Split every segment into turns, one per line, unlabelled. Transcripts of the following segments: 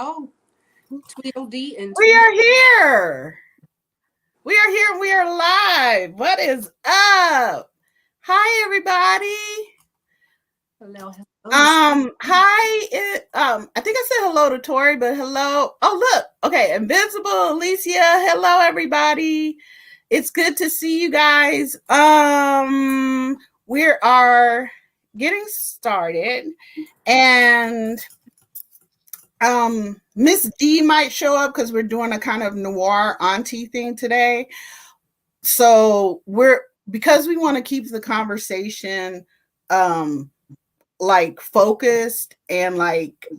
Oh, Tweedledee and
We
Tweedle.
are here. We are here. We are live. What is up? Hi, everybody.
Hello, hello, Miss.
Hi. I think I said hello to Tori, but hello. Oh, look. Okay, Invincible, Alicia. Hello, everybody. It's good to see you guys. We are getting started, and Miss D might show up because we're doing a kind of noir auntie thing today. So because we want to keep the conversation um like focused and like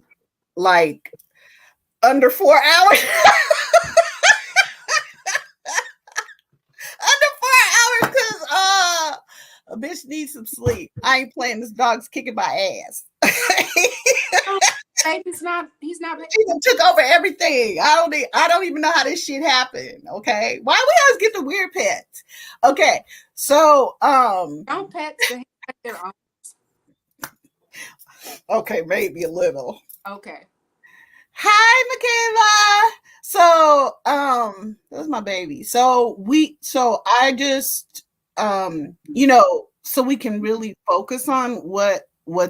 under 4 hours. Under 4 hours because a bitch needs some sleep. I ain't playing, this dog's kicking my ass.
He's not.
She done took over everything. I don't even know how this shit happened. Okay. Why we always get the weird pets? Okay. So
Don't pets they have their own.
okay, maybe a little.
Okay.
Hi, Michaela. So that's my baby. So I just so we can really focus on what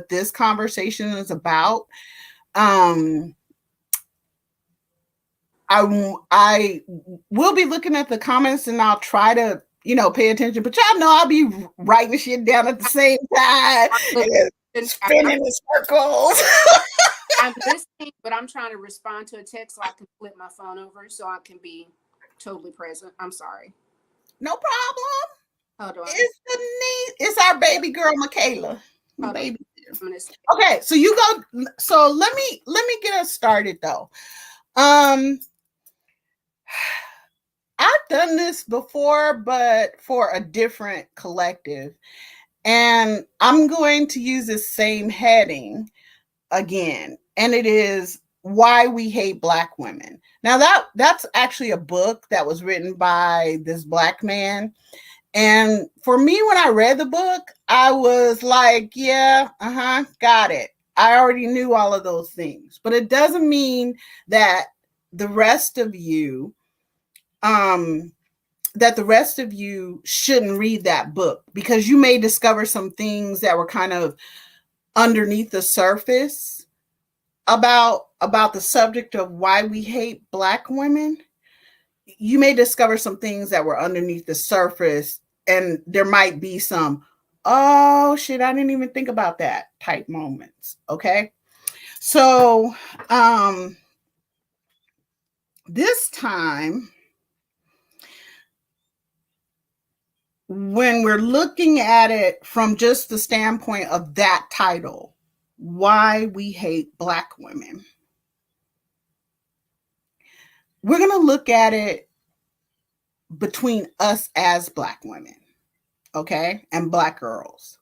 this conversation is about. um I will be looking at the comments and I'll try to, pay attention. But y'all know I'll be writing shit down at the same time and spinning in circles.
I'm listening, but I'm trying to respond to a text so I can flip my phone over so I can be totally present. I'm sorry.
No problem.
Hold on.
It's our baby girl, Michaela.
Hold
Baby.
on.
Okay, so you go. So let me get us started though. I've done this before, but for a different collective. And I'm going to use the same heading again. And it is Why We Hate Black Women. Now that's actually a book that was written by this Black man. And for me, when I read the book, I was like, yeah, got it. I already knew all of those things. But it doesn't mean that the rest of you shouldn't read that book, because you may discover some things that were kind of underneath the surface about the subject of why we hate Black women. You may discover some things that were underneath the surface, and there might be some, oh shit, I didn't even think about that type moments. Okay. So this time, when we're looking at it from just the standpoint of that title, Why We Hate Black Women, we're going to look at it between us as Black women, okay, and Black girls.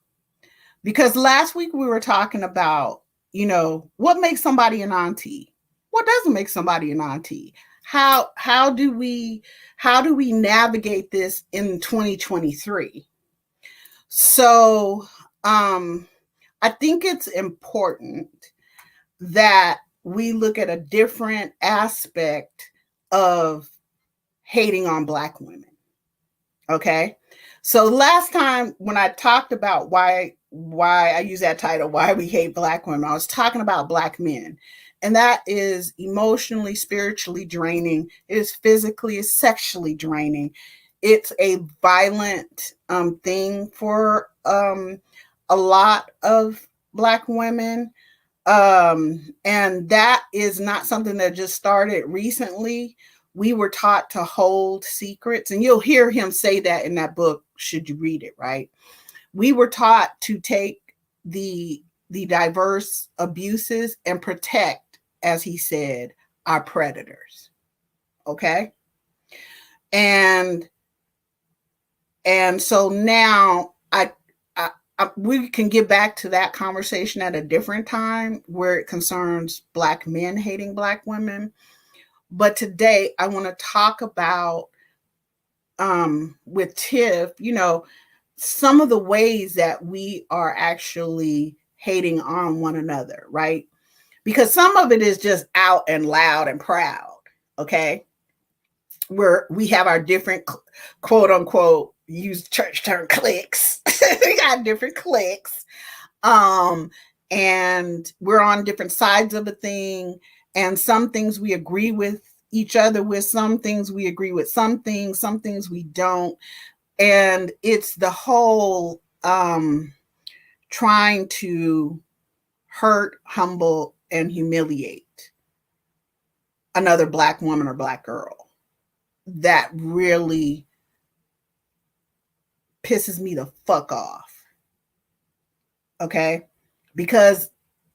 Because last week we were talking about, what makes somebody an auntie? What doesn't make somebody an auntie? How do we navigate this in 2023? So I think it's important that we look at a different aspect of hating on Black women. Okay. So last time when I talked about why I use that title, Why We Hate Black Women, I was talking about Black men. And that is emotionally, spiritually draining. It is physically, it's sexually draining. It's a violent thing for a lot of Black women. And that is not something that just started recently. We were taught to hold secrets, and you'll hear him say that in that book, should you read it, right? We were taught to take the diverse abuses and protect, as he said, our predators. Okay? And so now we can get back to that conversation at a different time where it concerns Black men hating Black women. But today I want to talk about with Tiff, some of the ways that we are actually hating on one another, right? because some of it is just out and loud and proud. Okay. We have our different quote unquote use church term cliques. We got different cliques. Um, and we're on different sides of a thing. And some things we agree with each other with, some things we agree with, some things we don't. And it's the whole trying to hurt, humble, and humiliate another Black woman or Black girl that really pisses me the fuck off. Okay? Because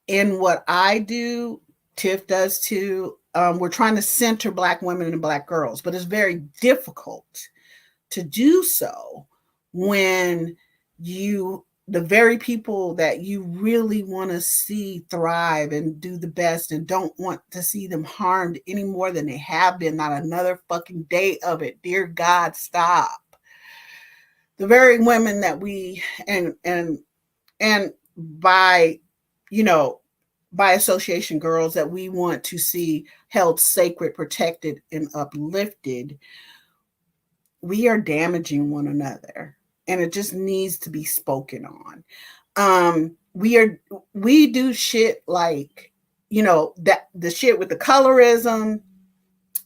in what I do, Tiff does too, we're trying to center Black women and Black girls, but it's very difficult to do so when the very people that you really want to see thrive and do the best and don't want to see them harmed any more than they have been, not another fucking day of it. Dear God, stop. The very women that we and by by association, girls that we want to see held sacred, protected, and uplifted, we are damaging one another, and it just needs to be spoken on. We do shit like, that the shit with the colorism,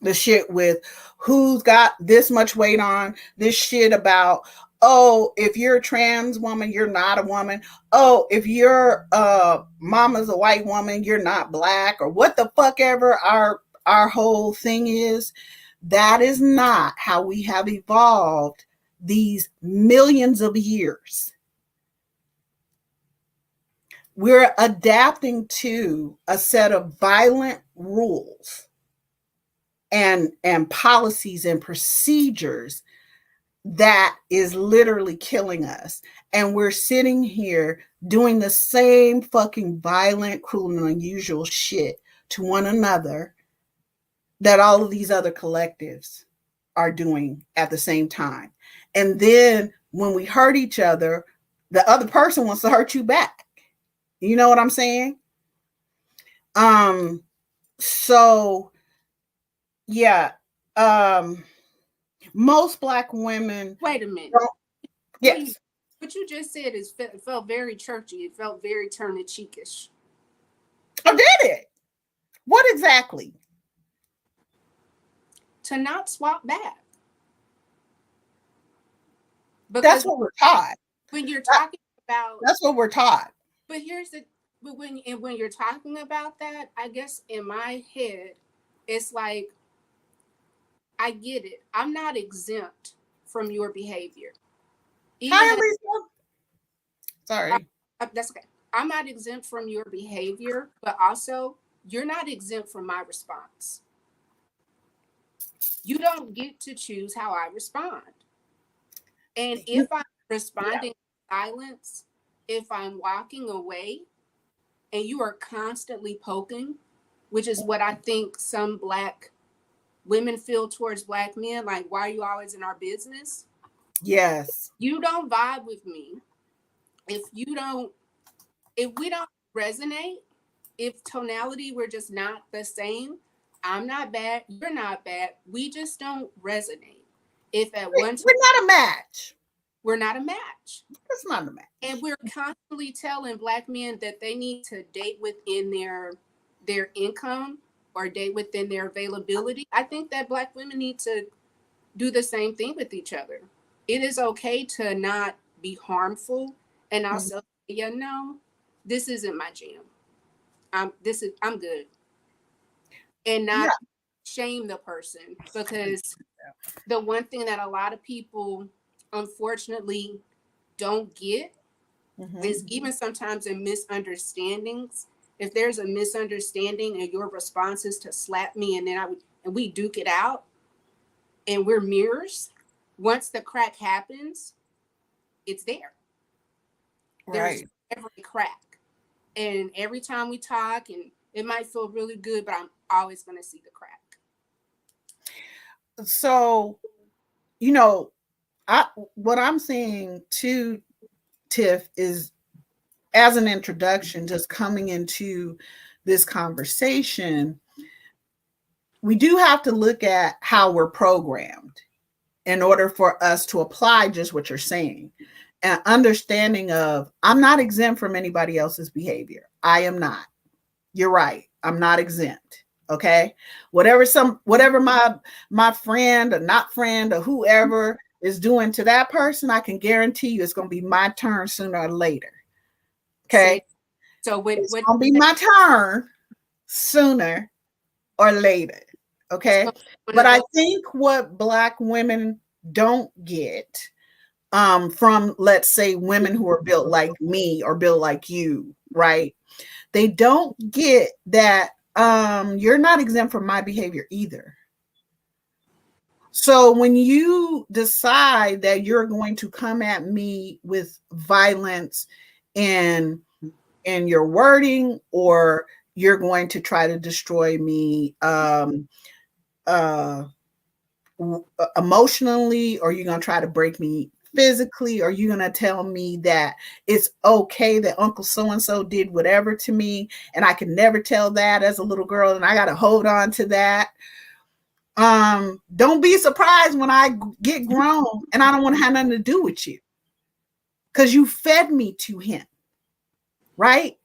the shit with who's got this much weight on, this shit about, oh, if you're a trans woman, you're not a woman. Oh, if your mama's a white woman, you're not Black, or what the fuck ever our whole thing is. That is not how we have evolved these millions of years. We're adapting to a set of violent rules and policies and procedures that is literally killing us. And we're sitting here doing the same fucking violent, cruel, and unusual shit to one another that all of these other collectives are doing at the same time. And then when we hurt each other, the other person wants to hurt you back. You know what I'm saying? So yeah. Most Black women.
Wait a minute.
Yes.
What you just said felt very churchy. It felt very turn the cheekish.
Oh, did it? What exactly?
To not swap back.
Because that's what we're taught.
When you're talking about,
that's what we're taught.
But when you're talking about that, I guess in my head, it's like, I get it. I'm not exempt from your behavior.
Hi, Lisa. Sorry.
That's okay. I'm not exempt from your behavior, but also you're not exempt from my response. You don't get to choose how I respond. And if I'm responding in silence, if I'm walking away, and you are constantly poking, which is what I think some Black women feel towards Black men, like, why are you always in our business?
Yes.
You don't vibe with me. If we don't resonate, if tonality, we're just not the same, I'm not bad, you're not bad, we just don't resonate. If at one time
we're not a match.
We're not a match.
It's not a match.
And we're constantly telling Black men that they need to date within their income or date within their availability. I think that Black women need to do the same thing with each other. It is okay to not be harmful and also, no, this isn't my jam. I'm good. And not shame the person, because the one thing that a lot of people unfortunately don't get is, even sometimes in misunderstandings, if there's a misunderstanding and your response is to slap me and then we duke it out and we're mirrors, once the crack happens, it's there. There's every crack. And every time we talk, and it might feel really good, but I'm always going to see the crack.
So, what I'm saying to Tiff is, as an introduction, just coming into this conversation, we do have to look at how we're programmed in order for us to apply just what you're saying. An understanding of, I'm not exempt from anybody else's behavior. I am not. You're right. I'm not exempt. Okay. Whatever my friend or not friend or whoever is doing to that person, I can guarantee you it's going to be my turn sooner or later. Okay.
So
it's going to be my turn sooner or later. Okay. So but I think what Black women don't get from, let's say, women who are built like me or built like you, right? They don't get that you're not exempt from my behavior either. So when you decide that you're going to come at me with violence in your wording, or you're going to try to destroy me emotionally, or you're going to try to break me physically, or you're going to tell me that it's okay that Uncle so-and-so did whatever to me, and I can never tell that as a little girl, and I got to hold on to that. Don't be surprised when I get grown and I don't want to have nothing to do with you, because you fed me to him, right?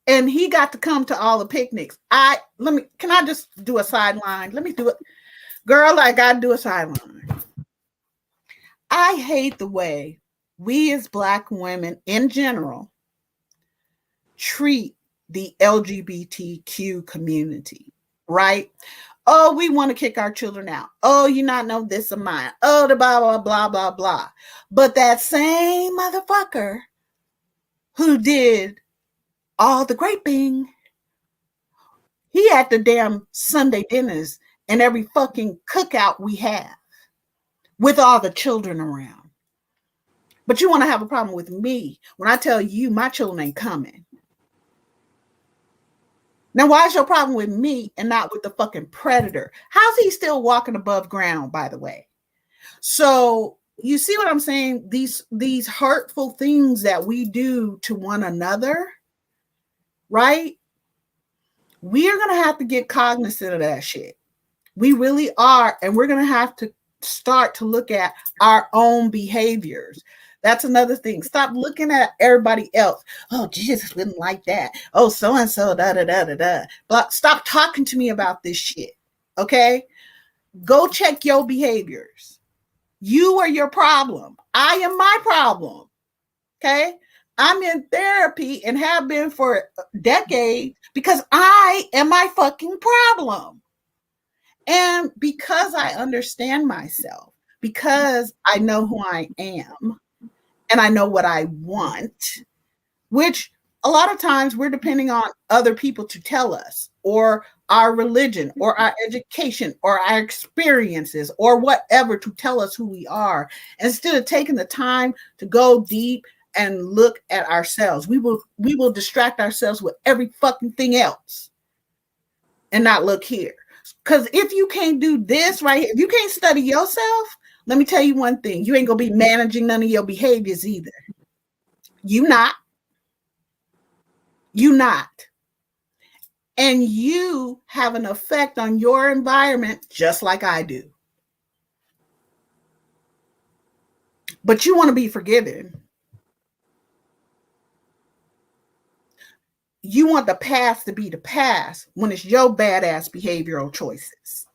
And he got to come to all the picnics. Can I just do a sideline? Let me do it. Girl, I got to do a sideline. I hate the way we as Black women in general treat the LGBTQ community, right? Oh, we want to kick our children out. Oh, you not know this of mine. Oh, the blah, blah, blah, blah, blah. But that same motherfucker who did all the graping, he at the damn Sunday dinners and every fucking cookout we have with all the children around. But you want to have a problem with me when I tell you my children ain't coming. Now, why is your problem with me and not with the fucking predator? How's he still walking above ground, by the way? So you see what I'm saying? These hurtful things that we do to one another, right? We are going to have to get cognizant of that shit. We really are. And we're going to have to start to look at our own behaviors. That's another thing. Stop looking at everybody else. Oh, Jesus wouldn't like that. Oh, so-and-so, da-da-da-da-da. But stop talking to me about this shit, okay? Go check your behaviors. You are your problem. I am my problem, okay? I'm in therapy and have been for decades because I am my fucking problem. And because I understand myself, because I know who I am, and I know what I want, which a lot of times we're depending on other people to tell us, or our religion, or our education, or our experiences, or whatever to tell us who we are. Instead of taking the time to go deep and look at ourselves, we will distract ourselves with every fucking thing else and not look here. Because if you can't do this right here, if you can't study yourself, let me tell you one thing, you ain't gonna be managing none of your behaviors either. You not. And you have an effect on your environment just like I do. But you want to be forgiven. You want the past to be the past when it's your badass behavioral choices.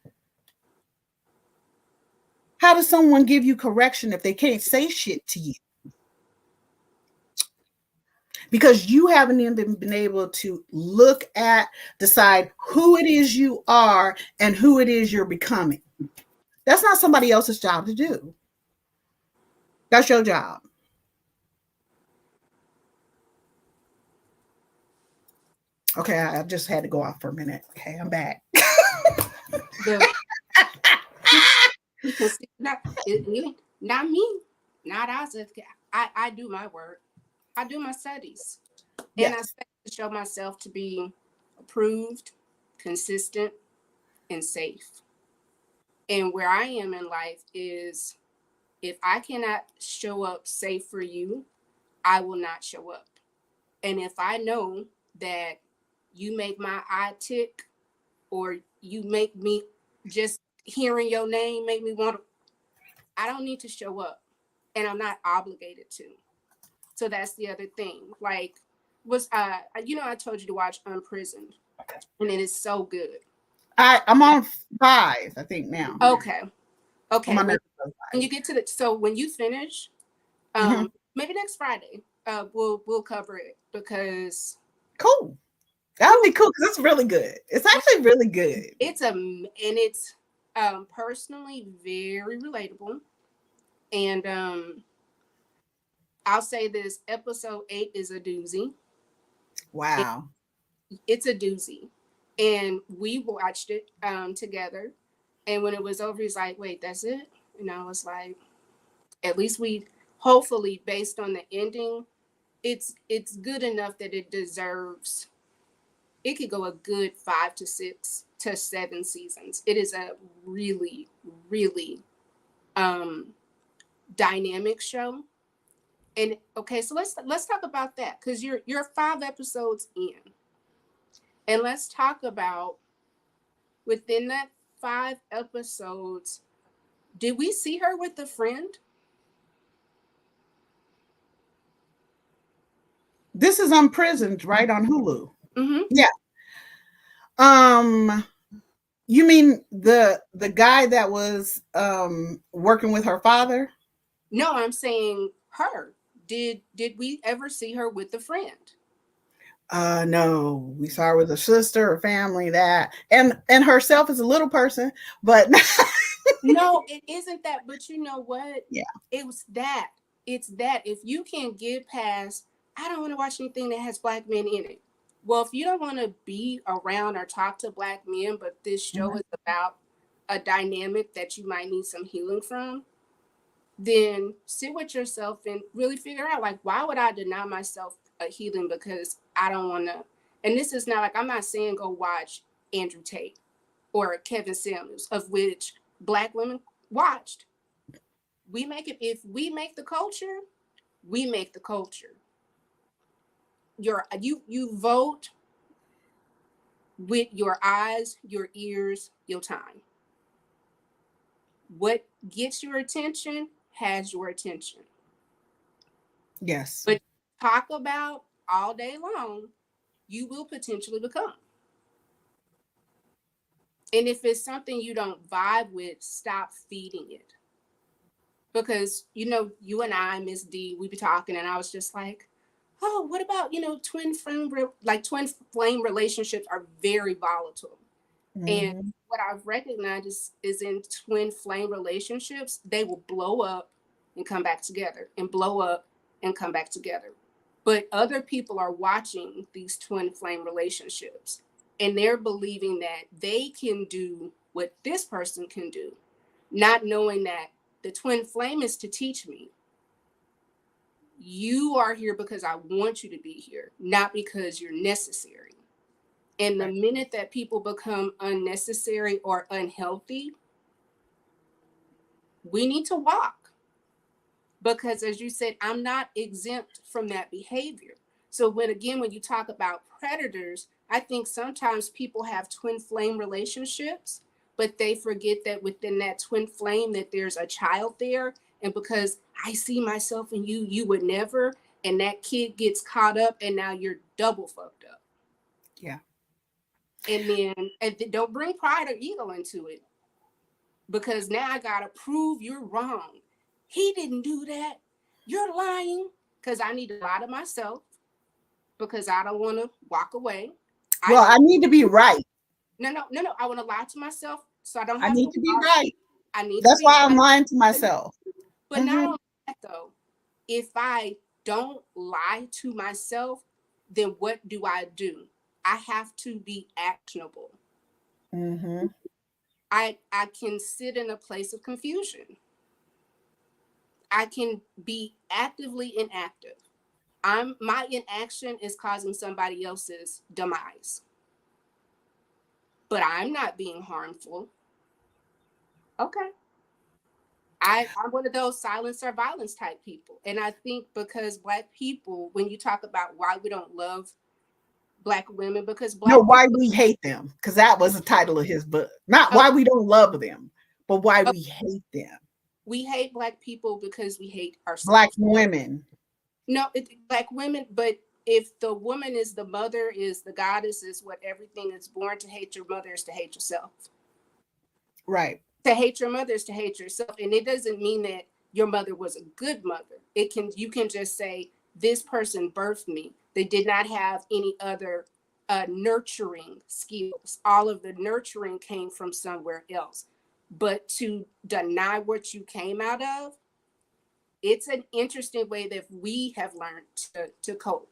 How does someone give you correction if they can't say shit to you? Because you haven't even been able to look at, decide who it is you are and who it is you're becoming. That's not somebody else's job to do. That's your job. Okay, I just had to go off for a minute. Okay, I'm back.
Not me, not us. I do my work. I do my studies. Yes. And I expect to show myself to be approved, consistent, and safe. And where I am in life is, if I cannot show up safe for you, I will not show up. And if I know that you make my eye tick, or you make me, just hearing your name make me want to, I don't need to show up, and I'm not obligated to. So that's the other thing. Like, was I told you to watch Unprisoned, and it is so good.
I'm on 5, I think now.
Okay.
I'm
Okay.
on
When,
episode
when
5.
you get to the, so when you finish,
Mhm.
maybe next Friday, we'll cover it, because
Cool. That would be cool because it's really good. It's actually really good.
it's personally very relatable. And I'll say this: episode 8 is a doozy.
Wow.
It's a doozy. And we watched it together. And when it was over, he's like, "Wait, that's it?" And I was like, "At least we, hopefully, based on the ending, it's good enough that it deserves. It could go a good 5 to 6 to 7 seasons. It is a really, really um, dynamic show." And okay, so let's talk about that, because you're 5 episodes in, and let's talk about, within that 5 episodes, did we see her with a friend?
This is Unprisoned, right, on Hulu.
Mm-hmm.
Yeah. Um, you mean the guy that was working with her father?
No, I'm saying her. Did we ever see her with a friend?
No, we saw her with her sister, her family, that, and herself as a little person, but
No, it isn't that. But you know what?
yeah.
It was that. It's that. If you can't get past, I don't want to watch anything that has black men in it. Well, if you don't want to be around or talk to black men, but this show
Mhm.
is about a dynamic that you might need some healing from, then sit with yourself and really figure out, like, why would I deny myself a healing because I don't want to? And this is not like, I'm not saying go watch Andrew Tate or Kevin Samuels, of which black women watched. We make it. If we make the culture, we make the culture. You vote with your eyes, your ears, your time. What gets your attention has your attention.
Yes.
But talk about all day long, you will potentially become. And if it's something you don't vibe with, stop feeding it. Because, you and I, Miss D, we be talking, and I was just like, oh, what about, twin flame relationships are very volatile. And
Mhm.
what I've recognized is in twin flame relationships, they will blow up and come back together, and blow up and come back together. But other people are watching these twin flame relationships, and they're believing that they can do what this person can do, not knowing that the twin flame is to teach me. You are here because I want you to be here, not because you're necessary. And the
Right.
minute that people become unnecessary or unhealthy, we need to walk. Because as you said, I'm not exempt from that behavior. So when you talk about predators, I think sometimes people have twin flame relationships, but they forget that within that twin flame that there's a child there. And because I see myself in you, you would never, and that kid gets caught up, and now you're double fucked up.
Yeah.
And don't bring pride or ego into it, because now I gotta prove you're wrong. He didn't do that. You're lying. Because I need to lie to myself, because I don't want to walk away. I
Well,
need
I need to be right.
no. I want to lie to myself so I don't
I
have
need
to
to be
walk.
right.
I need to
That's
be
why I'm
right.
lying to myself.
But not
Mhm.
only that though, if I don't lie to myself, then what do? I have to be actionable.
Mhm.
I can sit in a place of confusion. I can be actively inactive. My inaction is causing somebody else's demise, but I'm not being harmful. Okay. I'm one of those silence or violence type people. And I think because black people, when you talk about why we don't love Black women because
No,
Black
why
people,
we hate them, because that was the title of his book. Not
oh,
why we don't love them, but why
oh,
we hate them.
we hate Black people because we hate
Black
ourselves.
women.
No, Black women, but if the woman is the mother, is the goddess, is what everything is born to hate your mother is to hate yourself.
Right.
To hate your mother is to hate yourself. And it doesn't mean that your mother was a good mother. It can, you can just say, this person birthed me. They did not have any other nurturing skills. All of the nurturing came from somewhere else. But to deny what you came out of, it's an interesting way that we have learned to cope.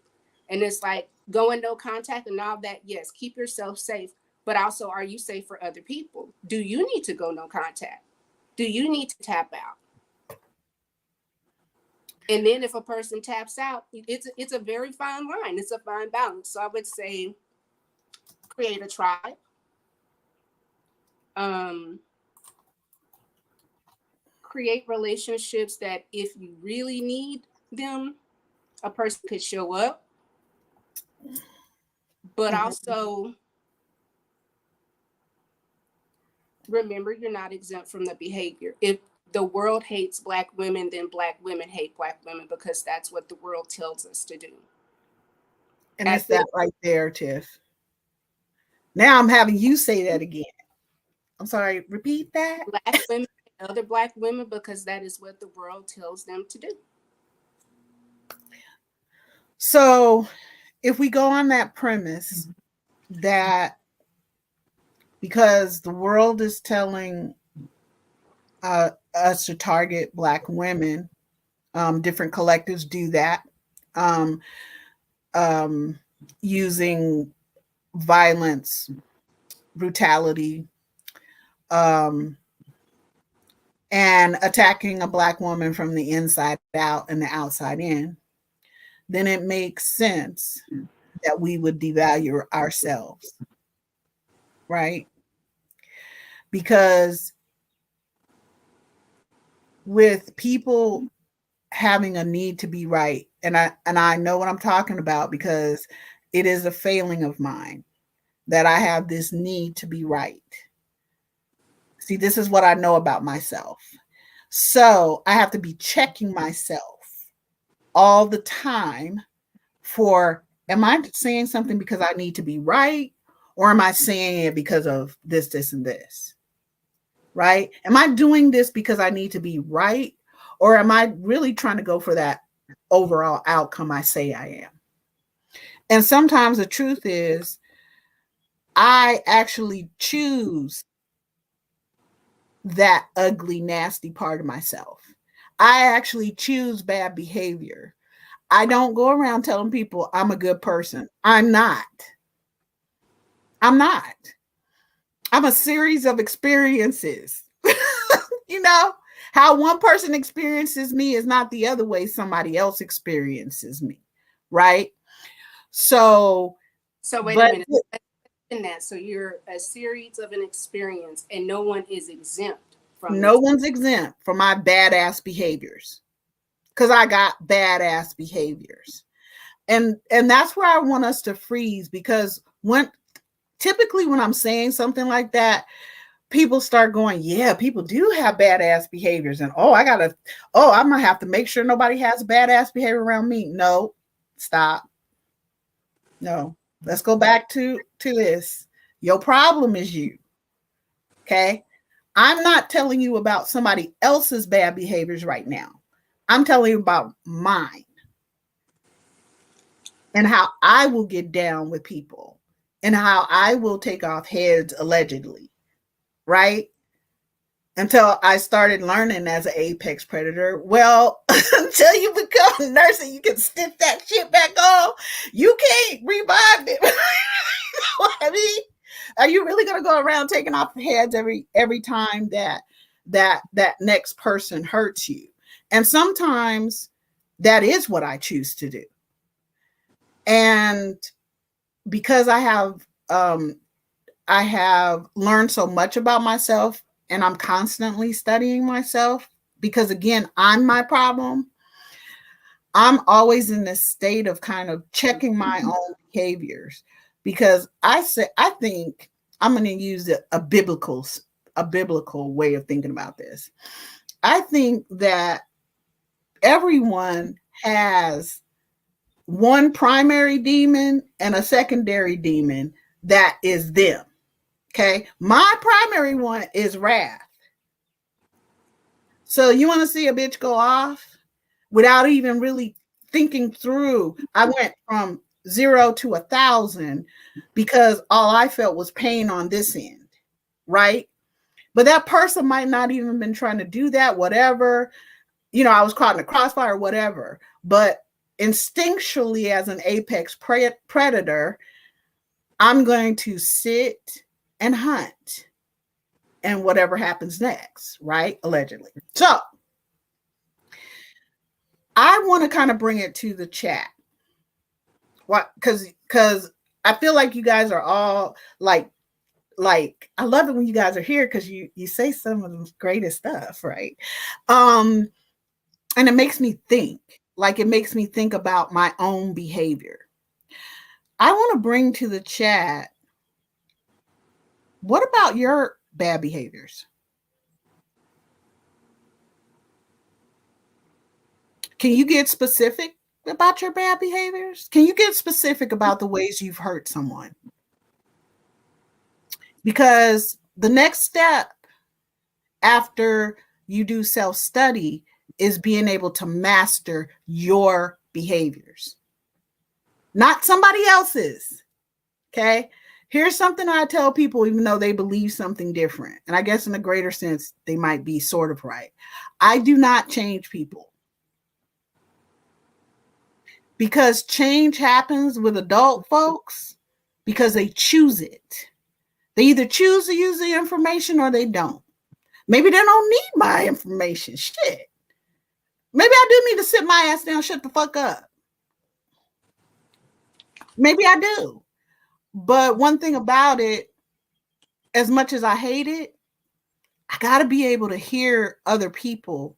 And it's like going no contact and all that. Yes, keep yourself safe, but also, are you safe for other people? Do you need to go no contact? Do you need to tap out? And then if a person taps out, it's a very fine line. It's a fine balance. So I would say create a tribe. Um, Create relationships that if you really need them, a person could show up, but
Mhm.
also remember you're not exempt from the behavior. If the world hates Black women, then Black women hate Black women because that's what the world tells us to do.
And
At
it's
this,
that right there, Tiff. Now I'm having you say that again. I'm sorry, repeat that.
Black women hate other Black women because that is what the world tells them to do.
So if we go on that premise that because the world is telling us to target Black women, different collectives do that, um, um, using violence, brutality, um, and attacking a Black woman from the inside out and the outside in, then it makes sense that we would devalue ourselves, right? Because with people having a need to be right, and I know what I'm talking about because it is a failing of mine that I have this need to be right. See, this is what I know about myself. So I have to be checking myself all the time for, am I saying something because I need to be right? Or am I saying it because of this, this, and this? Right? Am I doing this because I need to be right? Or am I really trying to go for that overall outcome I say I am? And sometimes the truth is, I actually choose that ugly, nasty part of myself. I actually choose bad behavior. I don't go around telling people I'm a good person. I'm not. I'm not. I'm a series of experiences. You know, how one person experiences me is not the other way somebody else experiences me. Right. So,
So wait a
but
minute. In that, so you're a series of an experience, and no one is exempt from
no
this.
one's exempt from my badass behaviors because I got badass behaviors. And that's where I want us to freeze, because when typically when I'm saying something like that, people start going, yeah, people do have badass behaviors. And I'm gonna have to make sure nobody has badass behavior around me. No, stop. No, let's go back to this. Your problem is you. Okay. I'm not telling you about somebody else's bad behaviors right now. I'm telling you about mine and how I will get down with people and how I will take off heads allegedly, right? Until I started learning as an apex predator. Well, until you become a nurse and you can stick that shit back on, you can't revive it. You know what I mean? Are you really gonna go around taking off heads every time that next person hurts you? And sometimes that is what I choose to do. And because I have learned so much about myself, and I'm constantly studying myself because, again, I'm my problem. I'm always in this state of kind of checking my own behaviors. because I think I'm going to use a biblical way of thinking about this. I think that everyone has one primary demon and a secondary demon that is them. Okay. My primary one is wrath. So you want to see a bitch go off without even really thinking through? I went from 0 to 1,000 because all I felt was pain on this end, right? But that person might not even been trying to do that, whatever. I was caught in a crossfire, whatever. But instinctually, as an apex predator, I'm going to sit and hunt, and whatever happens next, right? Allegedly. So I want to kind of bring it to the chat. What? Because I feel like you guys are all like I love it when you guys are here because you say some of the greatest stuff, right? And it makes me think. Like, it makes me think about my own behavior. I want to bring to the chat, what about your bad behaviors? Can you get specific about your bad behaviors? Can you get specific about the ways you've hurt someone? Because the next step after you do self-study is being able to master your behaviors, not somebody else's. Okay. Here's something I tell people, even though they believe something different. And I guess in a greater sense, they might be sort of right. I do not change people, because change happens with adult folks because they choose it. They either choose to use the information or they don't. Maybe they don't need my information. Shit. Maybe I do need to sit my ass down, shut the fuck up. Maybe I do. But one thing about it, as much as I hate it, I got to be able to hear other people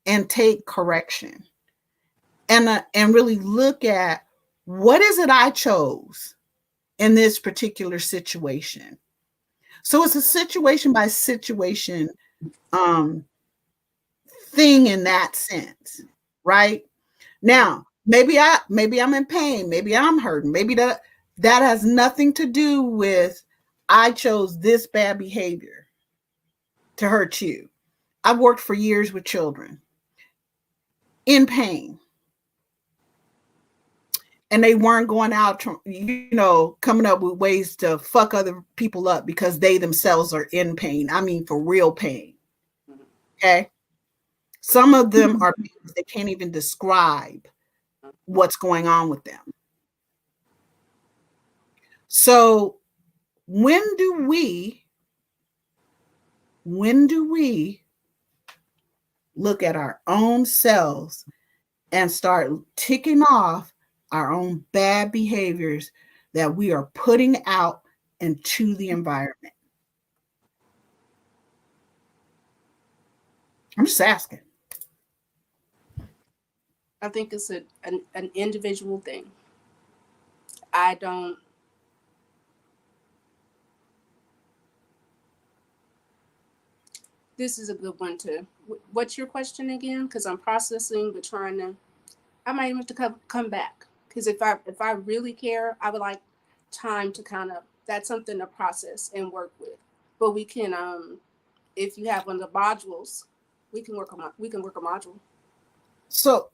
and take correction and really look at, what is it I chose in this particular situation. So it's a situation by situation thing in that sense, right? Now, maybe I'm in pain, maybe I'm hurting, maybe that has nothing to do with I chose this bad behavior to hurt you. I've worked for years with children in pain, and they weren't going out, coming up with ways to fuck other people up because they themselves are in pain. I mean, for real pain. Okay. Some of them are pains they can't even describe what's going on with them. So when do we look at our own selves and start ticking off our own bad behaviors that we are putting out into the environment? I'm just asking.
I think it's an individual thing. I don't. This is a good one to. What's your question again? Because I'm processing, but trying to. I might have to come back, because if I really care, I would like time to kind of. That's something to process and work with. But we can, if you have one of the modules, we can work a module.
So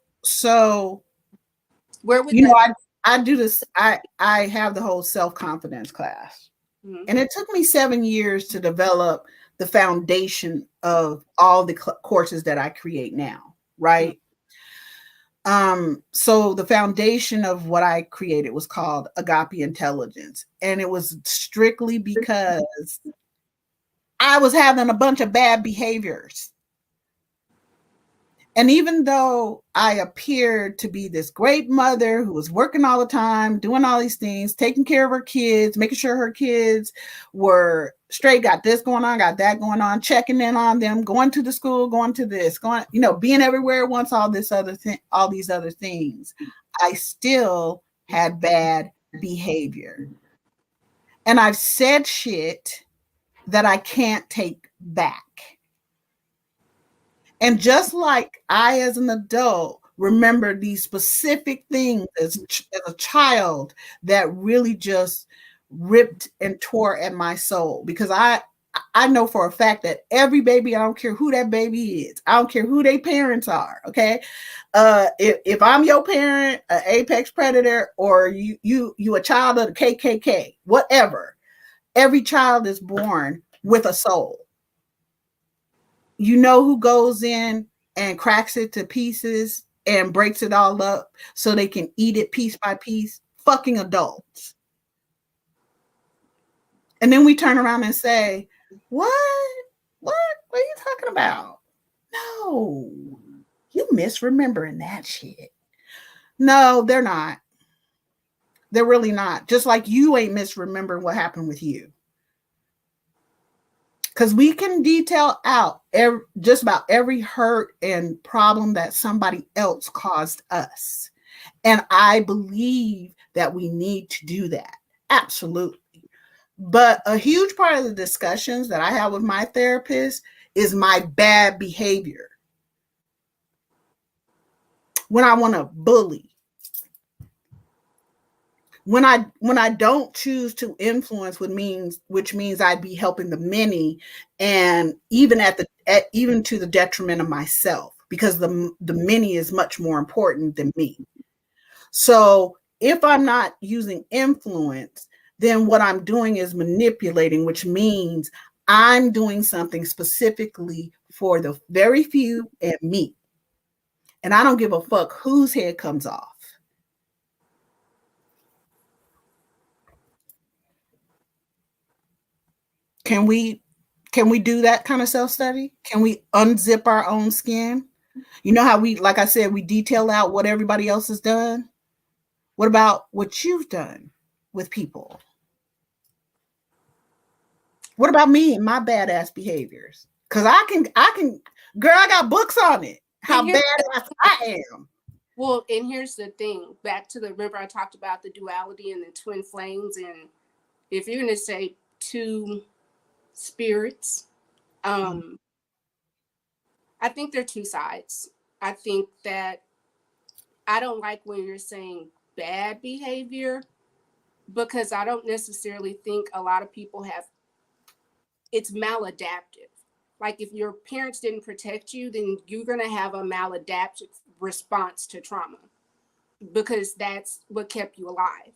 Where would that?
I do this. I have the whole self-confidence class. Mm-hmm. And it took me 7 years to develop the foundation of all the courses that I create now, right? Mm-hmm. So the foundation of what I created was called Agape Intelligence. And it was strictly because I was having a bunch of bad behaviors. And even though I appeared to be this great mother who was working all the time, doing all these things, taking care of her kids, making sure her kids were straight, got this going on, got that going on, checking in on them, going to the school, going to this, being everywhere at once, all these other things, I still had bad behavior. And I've said shit that I can't take back. And just like I, as an adult, remember these specific things as a child that really just ripped and tore at my soul, because I know for a fact that every baby, I don't care who that baby is, I don't care who their parents are, okay? If I'm your parent, an apex predator, or you a child of the KKK, whatever, every child is born with a soul. You know who goes in and cracks it to pieces and breaks it all up so they can eat it piece by piece? Fucking adults. And then we turn around and say, what? What are you talking about? No, you misremembering that shit. No, they're not. They're really not. Just like you ain't misremembering what happened with you. Because we can detail out just about every hurt and problem that somebody else caused us. And I believe that we need to do that. Absolutely. But a huge part of the discussions that I have with my therapist is my bad behavior. When I want to bully, when I don't choose to influence, which means I'd be helping the many, and even even to the detriment of myself, because the many is much more important than me. So if I'm not using influence, then what I'm doing is manipulating, which means I'm doing something specifically for the very few and me. And I don't give a fuck whose head comes off. Can we do that kind of self-study? Can we unzip our own skin? You know how we, like I said, we detail out what everybody else has done? What about what you've done with people? What about me and my badass behaviors? Because I can, girl, I got books on it. How badass I am.
Well, and here's the thing. Back to remember I talked about the duality and the twin flames. And if you're going to say two spirits, I think they're two sides. I think that I don't like when you're saying bad behavior, because I don't necessarily think a lot of people it's maladaptive. Like if your parents didn't protect you, then you're going to have a maladaptive response to trauma, because that's what kept you alive.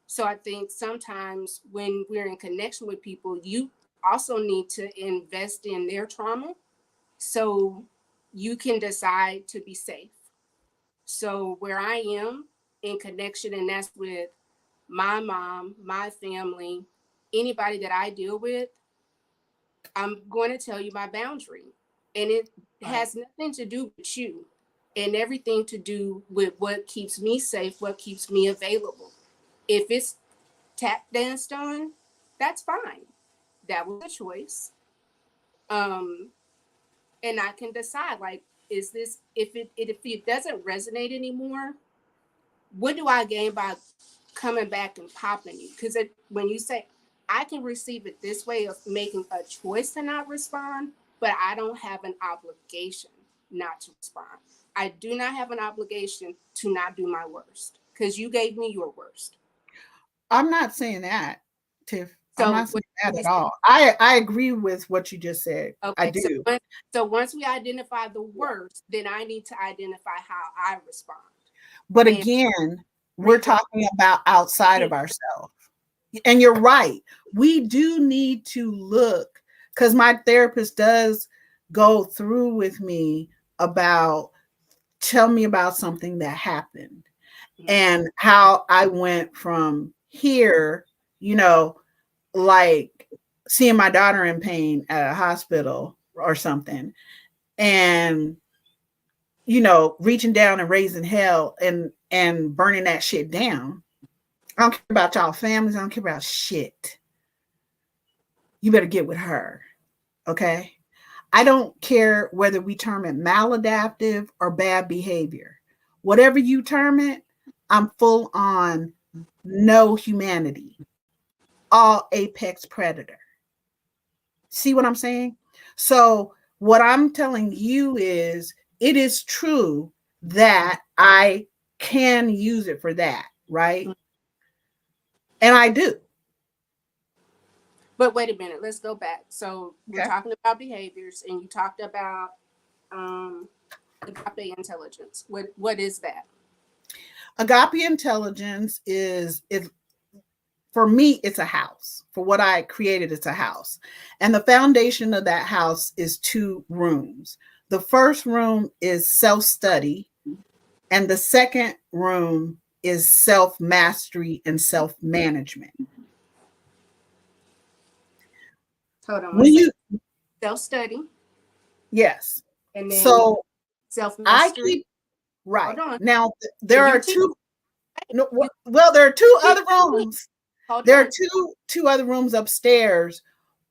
So I think sometimes when we're in connection with people, you also need to invest in their trauma so you can decide to be safe. So where I am in connection, and that's with my mom, my family, anybody that I deal with, I'm going to tell you my boundary. And it has nothing to do with you, and everything to do with what keeps me safe, what keeps me available. If it's tap danced on, that's fine. That was a choice. And I can decide, like, is this, if it doesn't resonate anymore, what do I gain by coming back and popping you? Because when you say I can receive it this way of making a choice to not respond, but I don't have an obligation not to respond. I do not have an obligation to not do my worst, because you gave me your worst.
I'm not saying that, Tiff. I'm
So
not saying that at all. I agree with what you just said.
okay,
I do.
So once we identify the worst, then I need to identify how I respond.
But again, we're talking about outside of ourselves. And you're right. We do need to look, because my therapist does go through with me about, tell me about something that happened and how I went from here, like seeing my daughter in pain at a hospital or something, and reaching down and raising hell and burning that shit down. I don't care about y'all families. I don't care about shit. You better get with her. Okay. I don't care whether we term it maladaptive or bad behavior. Whatever you term it, I'm full on no humanity. all apex predator. See what I'm saying? So what I'm telling you is it is true that I can use it for that, right? And I do.
But wait a minute, let's go back. So we're
Okay.
talking about behaviors, and you talked about um, agape intelligence. What is that?
Agape intelligence is for me, it's a house. For what I created, it's a house. And the foundation of that house is 2 rooms. The first room is self-study, and the second room is self-mastery and self-management.
Hold on one
When
second.
you
Self study,
yes.
and then
So
self
I
mastery.
keep right.
Hold on.
Now
And
there
you
are
teach.
2 no,
You
well there are 2
teach
other
me.
rooms.
Hold
There are
on.
two other rooms upstairs,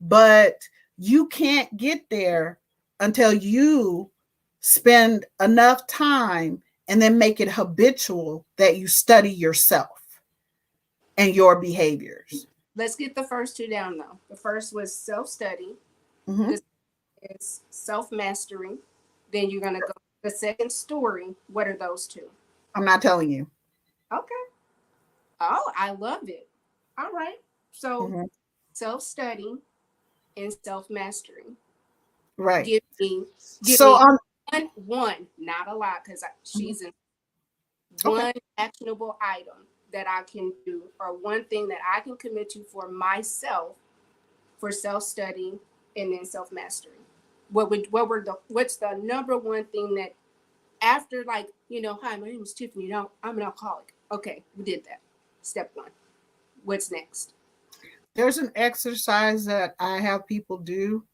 but you can't get there until you spend enough time and then make it habitual that you study yourself and your behaviors.
Let's get the first 2 down though. The first was self study.
Mhm.
This is self mastery. Then you're gonna go the second story. What are those 2?
I'm not telling you.
Okay. Oh, I love it. All right. So
Mhm.
self study and self mastery.
Right.
Give me give
So
me one, not a lot, because
mhm.
she's in
Okay.
one actionable item that I can do, or one thing that I can commit to for myself for self study and then self mastery. What's the number one thing that after, like, hi, my name is Tiffany. Now I'm an alcoholic. Okay, we did that. Step 1. What's next?
There's an exercise that I have people do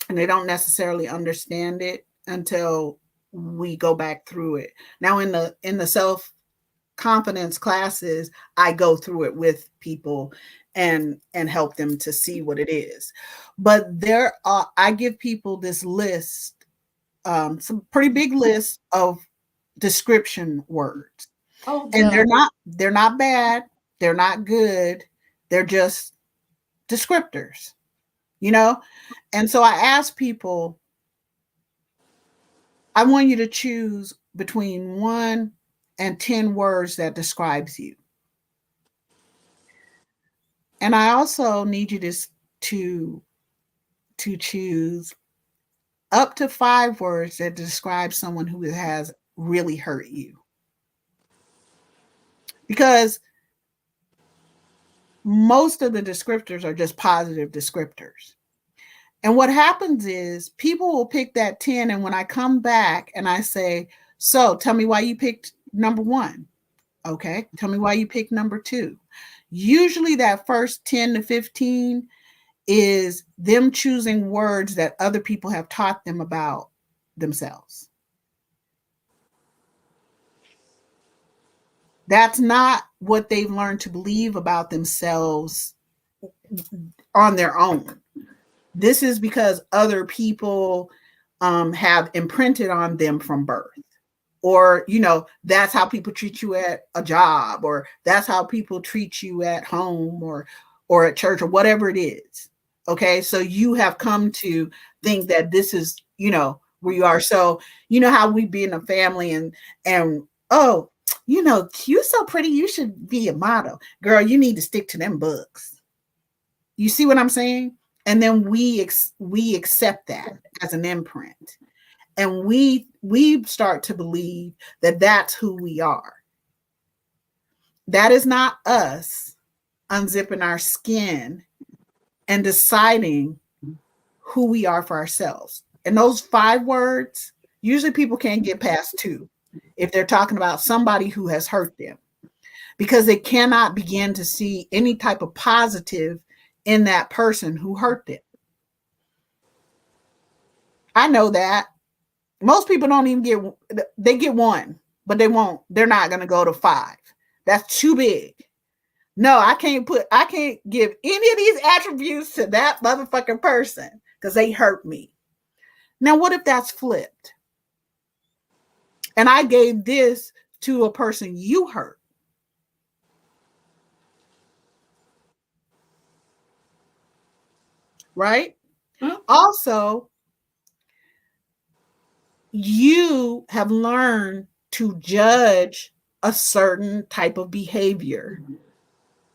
and they don't necessarily understand it until we go back through it. Now in the self confidence classes, I go through it with people and help them to see what it is. But I give people this list, some pretty big list of description words.
Oh,
And
duh.
they're not bad, they're not good, they're just descriptors, you know? And so I ask people, I want you to choose between 1 and 10 words that describes you. And I also need you to to choose up to 5 words that describe someone who has really hurt you. Because most of the descriptors are just positive descriptors. And what happens is people will pick that 10, and when I come back and I say, "So, tell me why you picked number 1." Okay? "Tell me why you picked number 2." Usually that first 10 to 15 is them choosing words that other people have taught them about themselves. That's not what they've learned to believe about themselves on their own. This is because other people have imprinted on them from birth. Or, that's how people treat you at a job, or that's how people treat you at home or at church or whatever it is. Okay. So you have come to think that this is, where you are. So, how we be in a family and, oh, you're so pretty. You should be a model. Girl, you need to stick to them books. You see what I'm saying? And then we accept that as an imprint, and we start to believe that that's who we are. That is not us unzipping our skin and deciding who we are for ourselves. And those 5 words, usually people can't get past 2 if they're talking about somebody who has hurt them, because they cannot begin to see any type of positive in that person who hurt them. I know that. Most people don't even they get 1, but they're not going to go to 5. That's too big. No, I can't give any of these attributes to that motherfucking person because they hurt me. Now, what if that's flipped? And I gave this to a person you hurt. right?
Mhm.
Also, you have learned to judge a certain type of behavior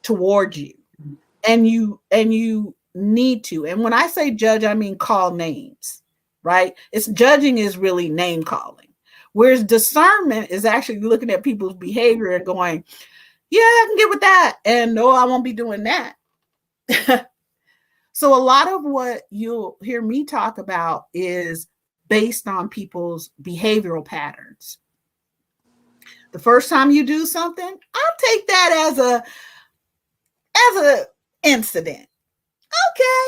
toward you. And you need to. And when I say judge, I mean call names, right? It's judging is really name calling. Whereas discernment is actually looking at people's behavior and going, yeah, I can get with that. And no, I won't be doing that. So a lot of what you'll hear me talk about is based on people's behavioral patterns. The first time you do something, I'll take that as a incident. Okay,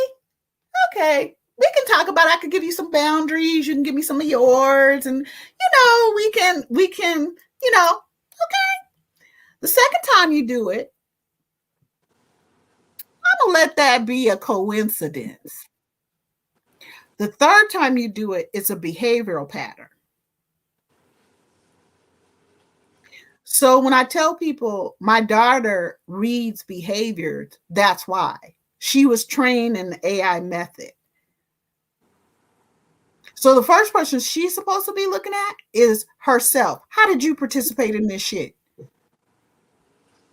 okay. We can talk about it. I could give you some boundaries. You can give me some of yours, and we can, okay. The second time you do it, I'm gonna let that be a coincidence. The third time you do it, it's a behavioral pattern. So when I tell people my daughter reads behaviors, that's why. She was trained in the AI method. So the first person she's supposed to be looking at is herself. How did you participate in this shit?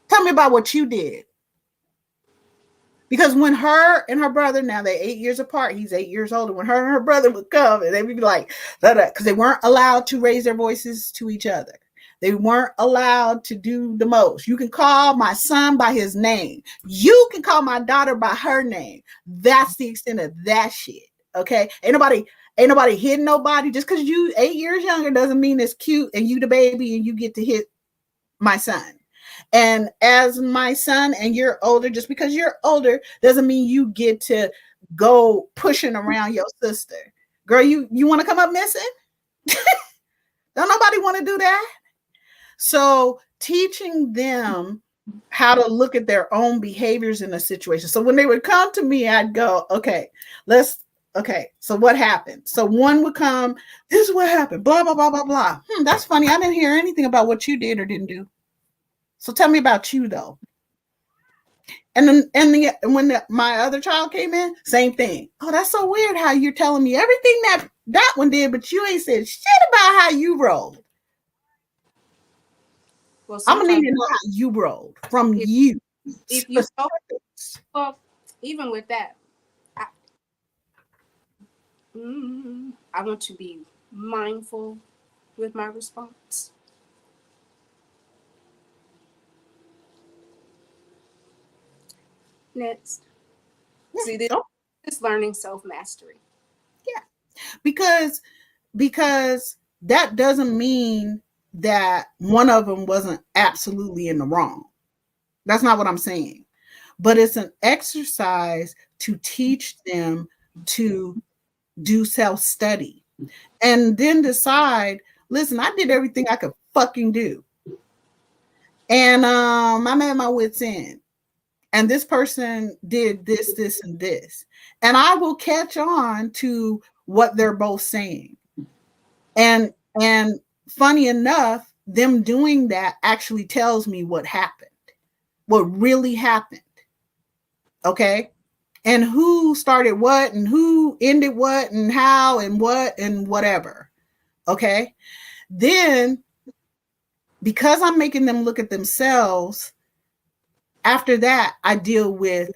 Tell me about what you did. Because when her and her brother, now they're 8 years apart, he's 8 years older. When her and her brother would come and they would be like, because they weren't allowed to raise their voices to each other. They weren't allowed to do the most. You can call my son by his name. You can call my daughter by her name. That's the extent of that shit. Okay. Ain't nobody hitting nobody. Just because you 8 years younger doesn't mean it's cute and you the baby and you get to hit my son. And as my son and you're older, just because you're older doesn't mean you get to go pushing around your sister. Girl, you want to come up missing? Don't nobody want to do that. So teaching them how to look at their own behaviors in a situation. So when they would come to me, I'd go, okay, so what happened? So one would come, this is what happened, blah, blah, blah, blah, blah. That's funny. I didn't hear anything about what you did or didn't do. So tell me about you though. And then when my other child came in, same thing. Oh, that's so weird how you're telling me everything that one did, but you ain't said shit about how you rolled.
Well,
I'm gonna need
sometimes
to know how you rolled from
if
you.
if you know, well, even with that, I, I want to be mindful with my response. Next, see this
Oh,
is learning self mastery.
yeah, because because that doesn't mean that one of them wasn't absolutely in the wrong. That's not what I'm saying. But it's an exercise to teach them to do self study and then decide, listen, I did everything I could fucking do. And I'm at my wits' end. And this person did this, this, and this. And I will catch on to what they're both saying. And funny enough, them doing that actually tells me what happened, what really happened. Okay. And who started what and who ended what and how and what and whatever. Okay. Then, because I'm making them look at themselves, after that, I deal with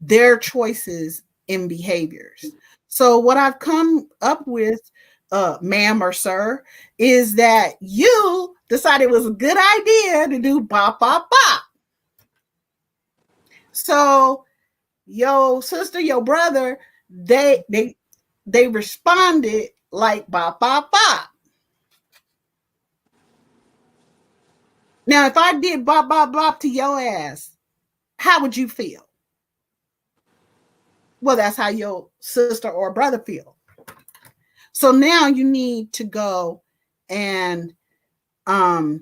their choices in behaviors. So, what I've come up with, ma'am or sir, is that you decided it was a good idea to do bop, bop, bop. So, your sister, your brother, they responded like bop, bop, bop. Now, if I did bop, bop, bop to your ass, how would you feel? Well, that's how your sister or brother feel. So now you need to go and now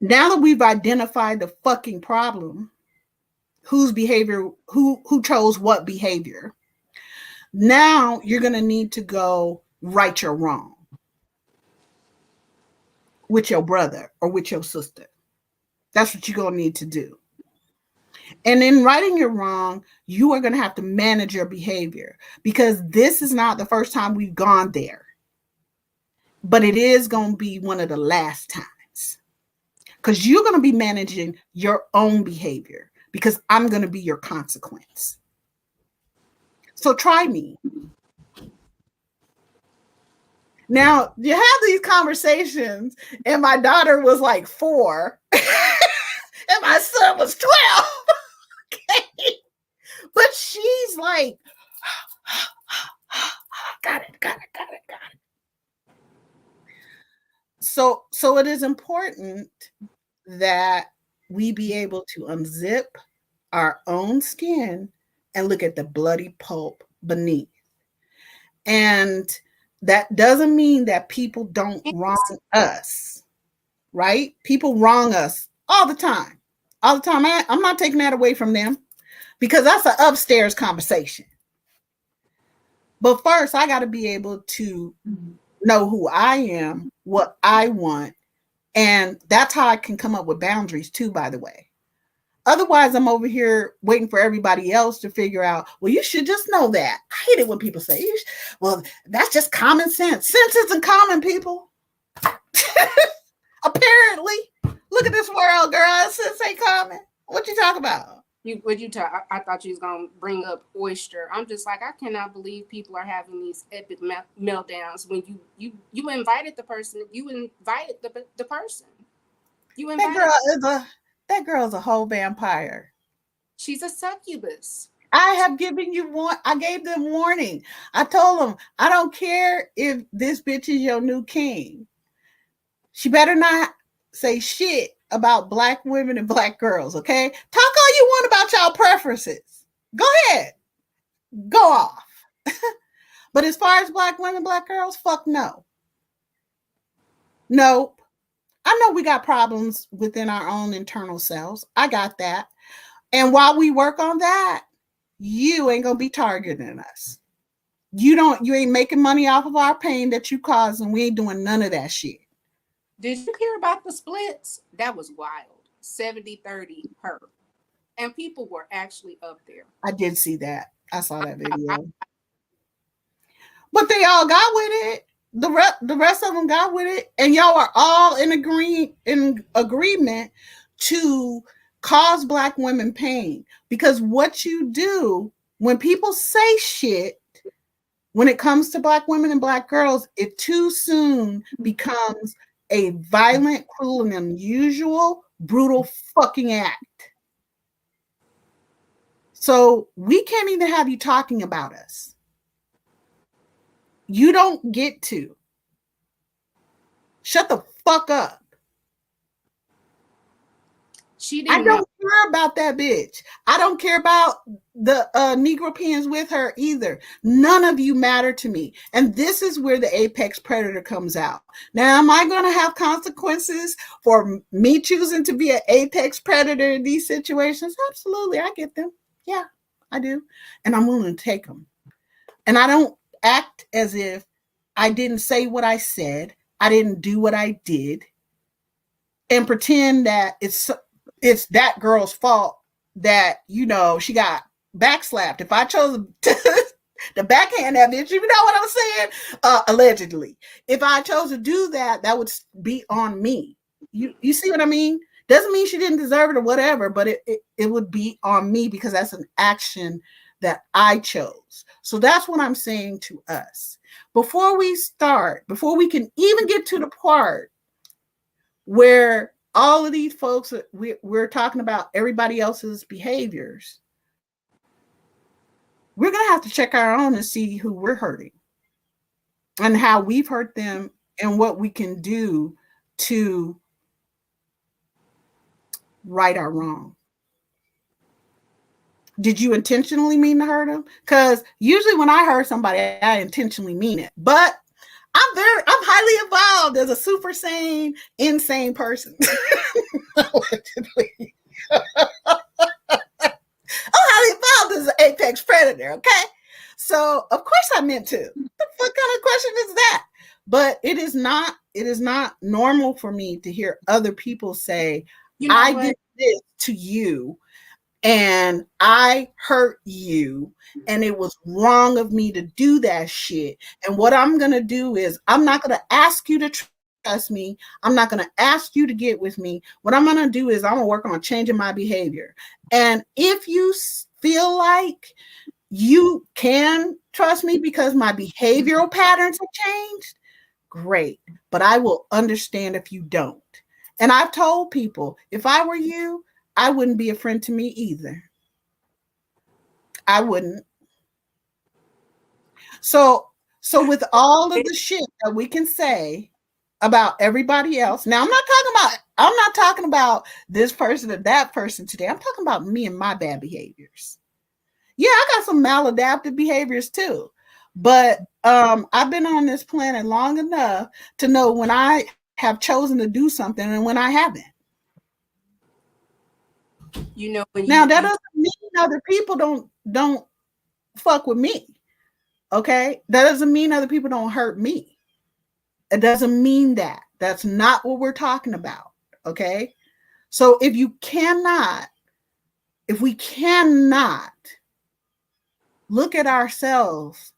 that we've identified the fucking problem, whose behavior, who chose what behavior, now you're gonna need to go right your wrong with your brother or with your sister. That's what you're gonna need to do. And in righting your wrong, you are going to have to manage your behavior, because this is not the first time we've gone there, but it is going to be one of the last times, because you're going to be managing your own behavior, because I'm going to be your consequence. So try me. Now, you have these conversations, and my daughter was like 4, and my son was 12. Okay. But she's like, got it. So it is important that we be able to unzip our own skin and look at the bloody pulp beneath. And that doesn't mean that people don't wrong us, right? People wrong us all the time. All the time. I'm not taking that away from them, because that's an upstairs conversation. But first, I got to be able to know who I am, what I want. And that's how I can come up with boundaries too, by the way. Otherwise, I'm over here waiting for everybody else to figure out, well, you should just know that. I hate it when people say, well, that's just common sense. Sense isn't common, people. Apparently. Look at this world, girl. Sense ain't common. What you talk about?
I thought you was gonna bring up oyster. I'm just like, I cannot believe people are having these epic meltdowns when you invited the person. You invited the person. You invited
that girl's a whole vampire.
She's a succubus.
I have given you one. I gave them warning. I told them, I don't care if this bitch is your new king. She better not say shit about Black women and Black girls, okay? Talk all you want about y'all preferences. Go ahead. Go off. But as far as Black women, Black girls, fuck no. Nope. I know we got problems within our own internal selves. I got that. And while we work on that, you ain't gonna be targeting us. You ain't making money off of our pain that you caused, and we ain't doing none of that shit.
Did you hear about the splits? That was wild. 70-30 her. And people were actually up there.
I did see that. I saw that video. But they all got with it. The rest of them got with it. And y'all are all in agreement to cause Black women pain. Because what you do when people say shit, when it comes to Black women and Black girls, it too soon becomes a violent, cruel, and unusual, brutal fucking act. So we can't even have you talking about us. You don't get to. Shut the fuck up. I don't care about that bitch. I don't care about the Negro pins with her either. None of you matter to me. And this is where the apex predator comes out. Now, am I going to have consequences for me choosing to be an apex predator in these situations? Absolutely. I get them. Yeah, I do. And I'm willing to take them. And I don't act as if I didn't say what I said. I didn't do what I did. And pretend that it's that girl's fault that, she got backslapped. If I chose to backhand that bitch, you know what I'm saying? Allegedly. If I chose to do that, that would be on me. You see what I mean? Doesn't mean she didn't deserve it or whatever, but it would be on me because that's an action that I chose. So that's what I'm saying to us. Before we can even get to the part where all of these folks, we're talking about everybody else's behaviors, we're going to have to check our own and see who we're hurting and how we've hurt them and what we can do to right our wrong. Did you intentionally mean to hurt them? Because usually when I hurt somebody, I intentionally mean it. But I'm highly evolved as a super sane, insane person. Allegedly. I'm highly evolved as an apex predator, okay? So of course I meant to. What kind of question is that? But it is not normal for me to hear other people say, I did this to you. and I hurt you, and it was wrong of me to do that shit. And what I'm going to do is, I'm not going to ask you to trust me. I'm not going to ask you to get with me. What I'm going to do is, I'm going to work on changing my behavior. And if you feel like you can trust me because my behavioral patterns have changed, great. But I will understand if you don't. And I've told people, if I were you, I wouldn't be a friend to me either. I wouldn't. So with all of the shit that we can say about everybody else, now I'm not talking about this person or that person today. I'm talking about me and my bad behaviors. Yeah, I got some maladaptive behaviors too. But I've been on this planet long enough to know when I have chosen to do something and when I haven't.
You know, when
Now that
you
doesn't mean other people don't fuck with me. Okay? That doesn't mean other people don't hurt me. It doesn't mean that. That's not what we're talking about. Okay? So if we cannot look at ourselves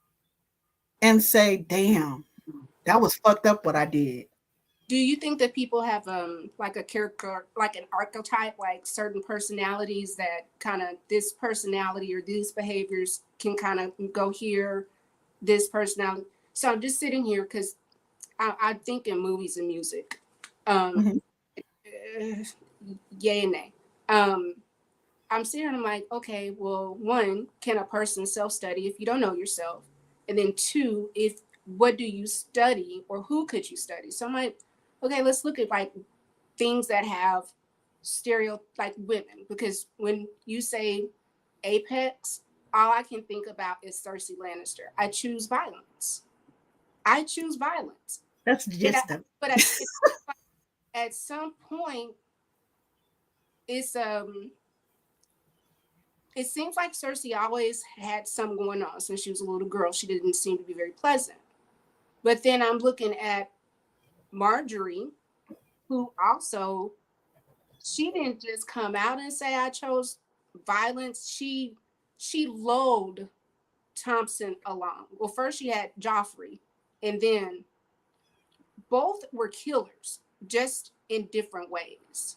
and say, damn, that was fucked up what I did.
do you think that people have like a character, like an archetype, like certain personalities that kind of this personality or these behaviors can kind of go here, this personality. So I'm just sitting here because I think in movies and music. Um,
Mm-hmm.
Yay and nay. Um, I'm sitting and I'm like, okay, well, one, can a person self study if you don't know yourself? And then two, if what do you study or who could you study? So I'm like, okay, let's look at like things that have like women, because when you say apex, all I can think about is Cersei Lannister. I choose violence. I choose violence.
That's
And
just a
but at some point, it's it seems like Cersei always had some going on since she was a little girl. She didn't seem to be very pleasant. But then I'm looking at Marjorie, who also, she didn't just come out and say I chose violence. She lulled Thompson along. Well, first she had Joffrey, and then both were killers, just in different ways.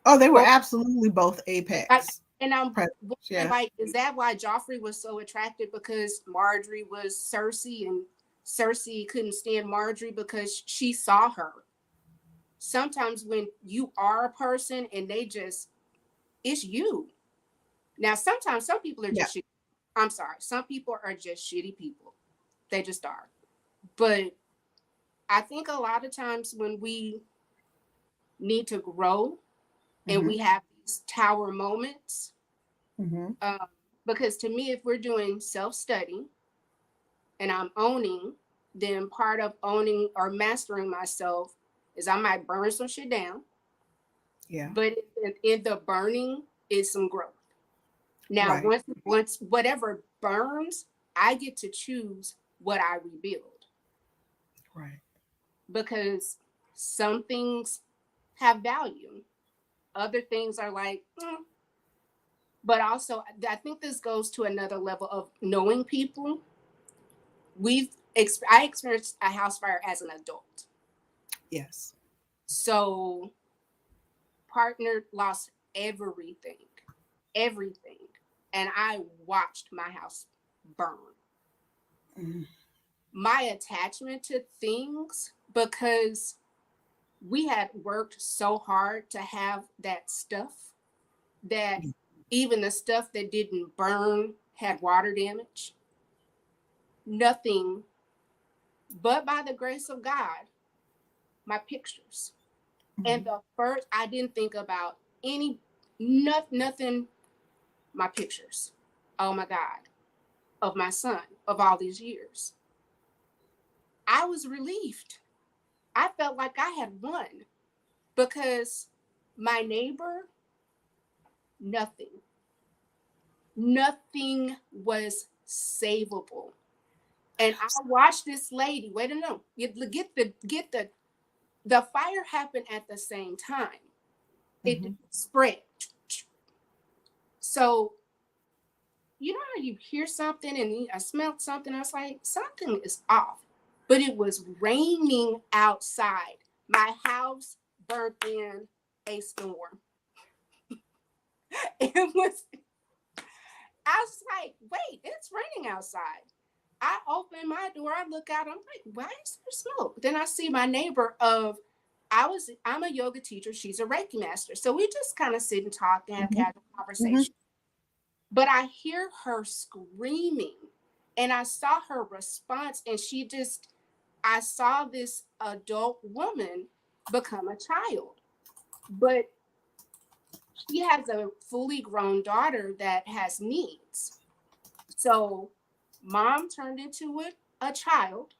Oh, they were
Both,
absolutely both
I,
apex
and I'm
predators.
wondering,
Yeah.
like, is that why Joffrey was so attracted? Because Marjorie was Cersei, and Cersei couldn't stand Marjorie because she saw her. Sometimes when you are a person and it's you. Now, sometimes some people are
Yeah.
just shitty. I'm sorry. Some people are just shitty people. They just are. But I think a lot of times when we need to grow and
Mm-hmm.
we have these tower moments,
Mm-hmm.
um, because to me, if we're doing self study and I'm owning, then part of owning or mastering myself is I might burn some shit down,
Yeah.
but in the burning is some growth. Now,
Right.
once whatever burns, I get to choose what I rebuild,
Right.
because some things have value, other things are like, but also I think this goes to another level of knowing people. I experienced a house fire as an adult,
Yes.
so partner lost everything, everything, and I watched my house burn.
Mm-hmm.
My attachment to things, because we had worked so hard to have that stuff, that even the stuff that didn't burn had water damage. Nothing but by the grace of God, my pictures. And
Mm-hmm.
the first, I didn't think about nothing, my pictures. Oh my God, of my son of all these years. I was relieved. I felt like I had won, because my neighbor, nothing, nothing was savable. And I watched this lady. Wait a minute. The fire happened at the same time. It
Mm-hmm.
spread. So, you know how you hear something and I smelled something, I was like, something is off. But it was raining outside. My house burnt in a storm. It was, I was like, wait, it's raining outside. I open my door, I look out, I'm like, why is there smoke? Then I see my neighbor of I'm a yoga teacher, she's a Reiki master. So we just kind of sit and talk and have
Mhm.
casual
Mhm.
conversation. But I hear her screaming and I saw her response, and I saw this adult woman become a child. But she has a fully grown daughter that has needs. So mom turned into a child,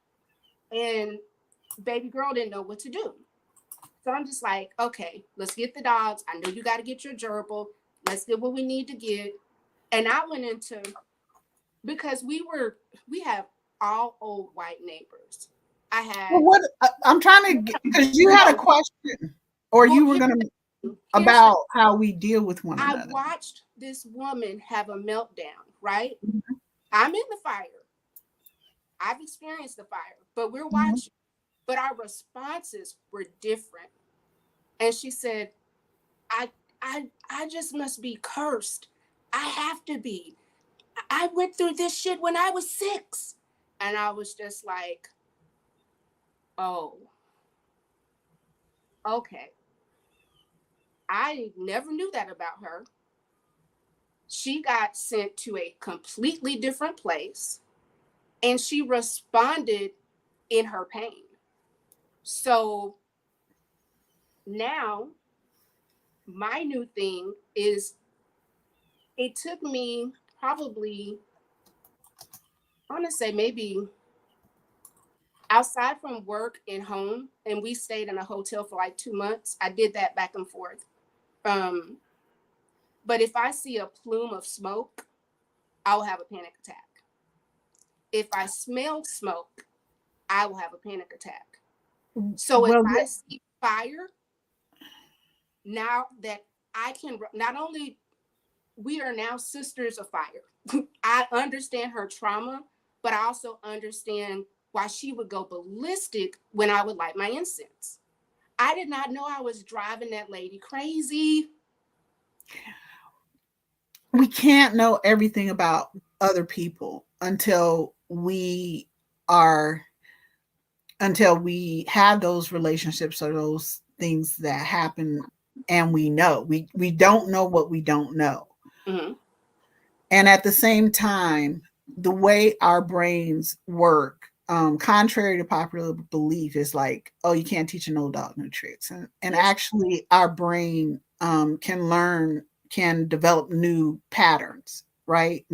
and baby girl didn't know what to do. So I'm just like, okay, let's get the dogs. I know you got to get your gerbil. Let's get what we need to get. And I went into, because we have all old white neighbors. I
Well,
had
what I'm trying to get, because you had a
no.
question, or
Well,
you were going to
here's the.
about how we deal with one
I
another.
watched this woman have a meltdown. Right,
Mhm.
I'm in the fire. I've experienced the fire, but we're
Mhm.
watching. But our responses were different. And she said, I just must be cursed. I have to be. I went through this shit when I was 6. And I was just like, oh, okay. I never knew that about her. She got sent to a completely different place and she responded in her pain. So now my new thing is, it took me probably, I want to say maybe, outside from work and home, and we stayed in a hotel for like 2 months. I did that back and forth. Um, but if I see a plume of smoke, I will have a panic attack. If I smell smoke, I will have a panic attack. So if
Well,
I see fire, now that I can, not only we are now sisters of fire. I understand her trauma, but I also understand why she would go ballistic when I would light my incense. I did not know I was driving that lady crazy.
we can't know everything about other people are until we have those relationships or those things that happen, and we don't know what we don't know.
Mm-hmm.
And at the same time, the way our brains work, contrary to popular belief, is like, oh, you can't teach an old dog new tricks. And
Yes.
actually, our brain can develop new patterns, right?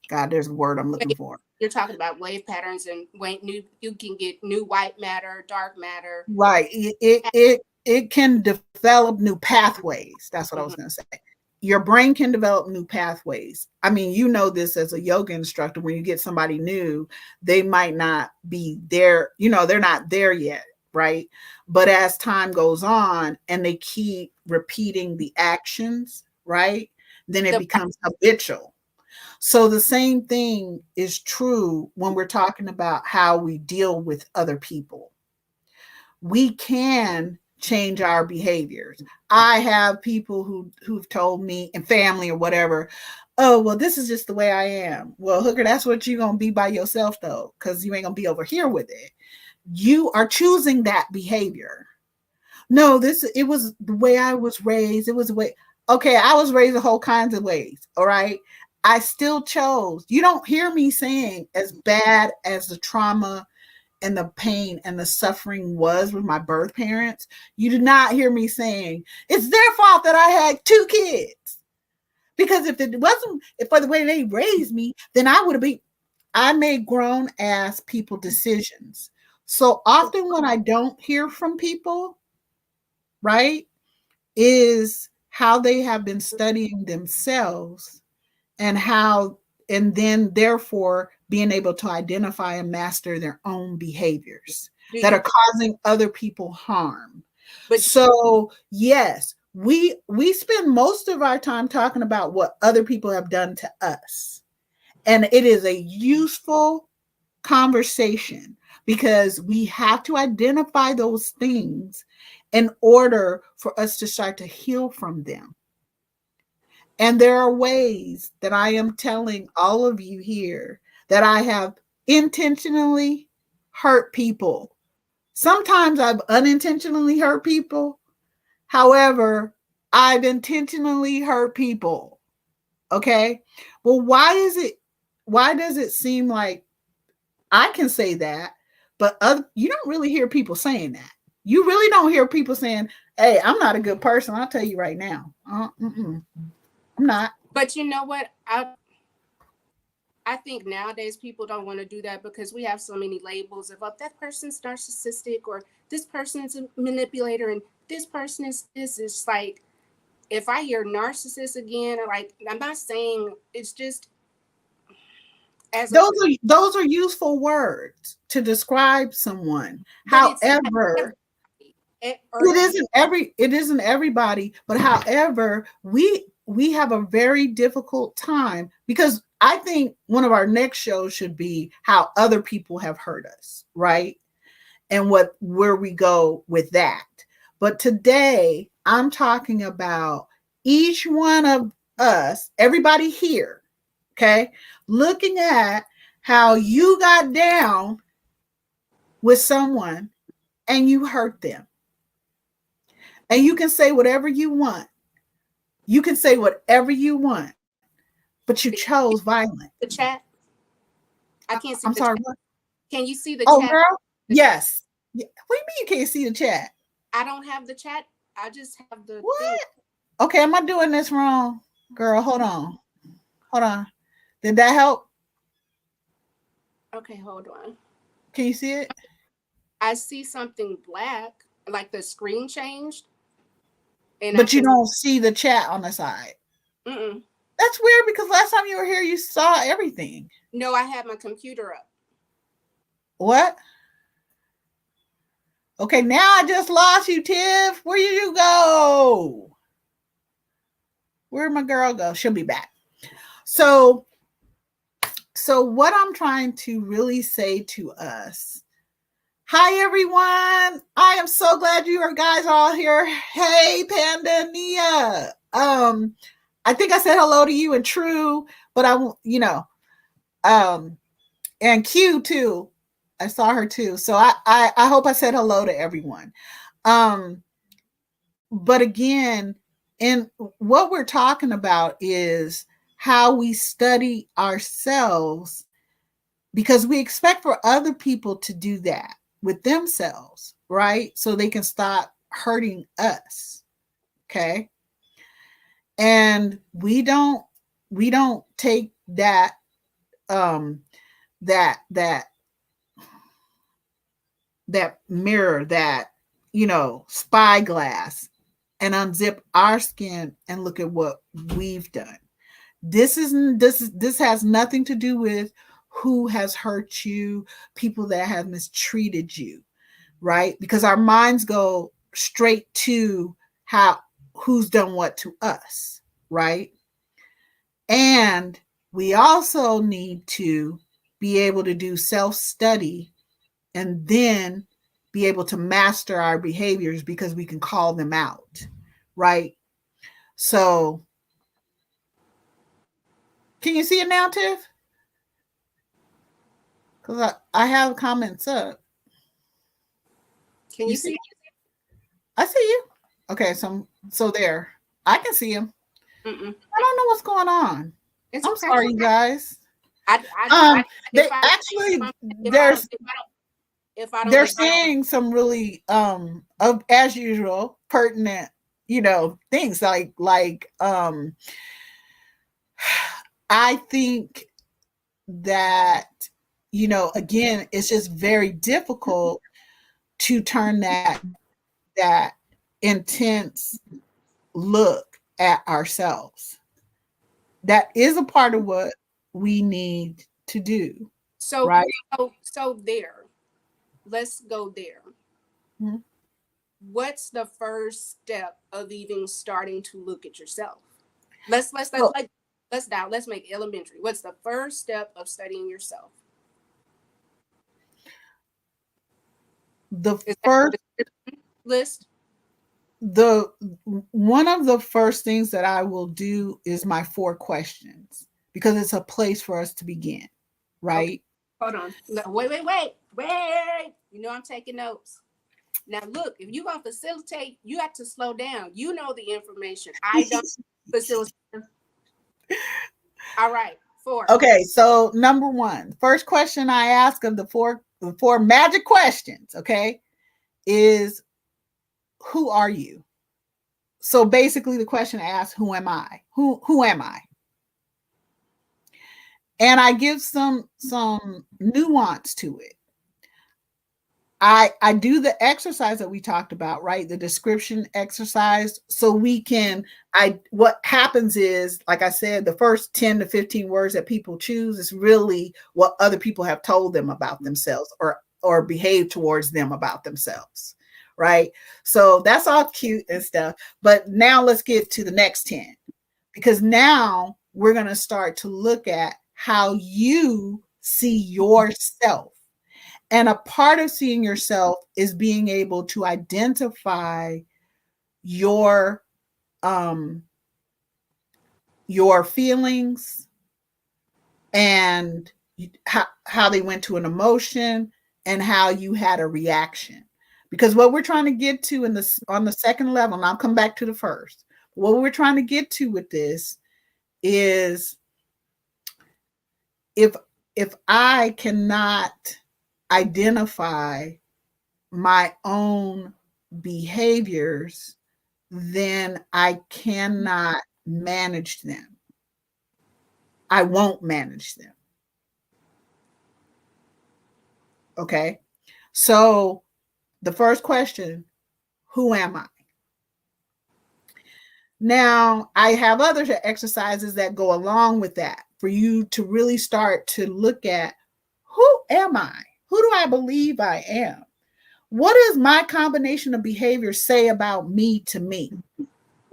God, there's a word I'm looking for.
You're talking about wave patterns and new. You can get new white matter, dark matter.
Right. It can develop new pathways. That's what I was
Mm-hmm.
going to say. Your brain can develop new pathways. I mean, you know this as a yoga instructor. When you get somebody new, they might not be there, they're not there yet, right? But as time goes on and they keep repeating the actions, right? Then it
The
becomes habitual. So the same thing is true when we're talking about how we deal with other people. We can change our behaviors. I have people who've told me, and family or whatever, oh, well, this is just the way I am. Well, hooker, that's what you're gonna be by yourself though, because you ain't gonna be over here with it. You are choosing that behavior. No, it was the way I was raised. It was the way. Okay, I was raised a whole kinds of ways. All right. I still chose. You don't hear me saying, as bad as the trauma and the pain and the suffering was with my birth parents, you did not hear me saying it's their fault that I had 2 kids. Because if it wasn't if by the way they raised me, then I would have been. I made grown ass people decisions. So often when I don't hear from people, right, is how they have been studying themselves, and how, and then therefore being able to identify and master their own behaviors
do
that
you
are
think?
causing other people harm.
But
So yes, we spend most of our time talking about what other people have done to us. And it is a useful conversation because we have to identify those things in order for us to start to heal from them. And there are ways that I am telling all of you here that I have intentionally hurt people. Sometimes I've unintentionally hurt people. However, I've intentionally hurt people. Okay. Well, why does it seem like I can say that, but you don't really hear people saying that. You really don't hear people saying, hey, I'm not a good person. I'll tell you right now. I'm not.
But you know what? I think nowadays people don't want to do that because we have so many labels of, oh, that person's narcissistic, or this person is a manipulator, and this person is this. It's like, if I hear narcissist again, like, I'm not saying, it's just as a,
Those are useful words to describe someone.
but it's not
However,
or
it isn't everybody, but however, we have a very difficult time because I think one of our next shows should be how other people have hurt us, right? And where we go with that. But today I'm talking about each one of us, everybody here, okay? Looking at how you got down with someone and you hurt them. And you can say whatever you want. You can say whatever you want, but you chose violence.
the chat. I can't see
I'm
the
sorry.
chat.
What?
Can you see the
Oh,
chat?
girl.
The chat.
Yes. What do you mean you can't see the chat?
I don't have the chat. I just have the
What?
thing.
Okay, am I doing this wrong? Girl, hold on. Hold on. Did that help?
Okay, hold on.
Can you see it?
I see something black, like the screen changed, and I
But you
can.
don't see the chat on the side.
Mm-mm.
That's weird because last time you were here, you saw everything.
No, I had my computer up.
What? Okay, now I just lost you, Tiff. Where did you go? Where'd my girl go? She'll be back. So what I'm trying to really say to us. Hi everyone. I am so glad you guys are all here. Hey Panda Nia. I think I said hello to you and True, but I won't, and Q too. I saw her too. So I hope I said hello to everyone. But again, and what we're talking about is how we study ourselves because we expect for other people to do that with themselves, right? So they can stop hurting us. Okay. And we don't take that that mirror, that spyglass, and unzip our skin and look at what we've done. This has nothing to do with who has hurt you, people that have mistreated you, right? Because our minds go straight to who's done what to us, right? And we also need to be able to do self-study and then be able to master our behaviors because we can call them out, right? So, can you see it now, Tiff? Because I have comments up.
Can you see?
I see you. Okay, so there. I can see him.
Mm-mm.
I don't know what's going on.
It's
I'm
okay.
sorry, you guys. They're saying some really as usual pertinent things like I think that again it's just very difficult to turn that intense look at ourselves. That is a part of what we need to do.
So
right?
so there. Let's go there.
Mm-hmm.
what's the first step of even starting to look at yourself? Let's
So
like let's down. Let's make elementary. What's the first step of studying yourself?
the
Is that
first
the list?
the one of the first things that I will do is my 4 questions, because it's a place for us to begin,
Okay,
right?
hold on. No, wait. You know I'm taking notes. Now look, if you're gonna facilitate, you have to slow down. You know the information. I don't facilitate. All right, four.
Okay, so number one, first question I ask of the four magic questions, okay, is who are you? So basically the question I ask, who am I? Who am I? And I give some nuance to it. I do the exercise that we talked about, right? The description exercise. So we can, what happens is, like I said, the first 10 to 15 words that people choose is really what other people have told them about themselves, or behave towards them about themselves. Right. So that's all cute and stuff. But now let's get to the next 10, because now we're going to start to look at how you see yourself. And a part of seeing yourself is being able to identify your um your feelings, and how they went to an emotion, and how you had a reaction. Because what we're trying to get to in this on the second level, and I'll come back to the first. What we're trying to get to with this is, if I cannot identify my own behaviors, then I cannot manage them. I won't manage them. Okay. So the first question, who am I? Now, I have other exercises that go along with that for you to really start to look at, who am I? Who do I believe I am? What does my combination of behaviors say about me to me?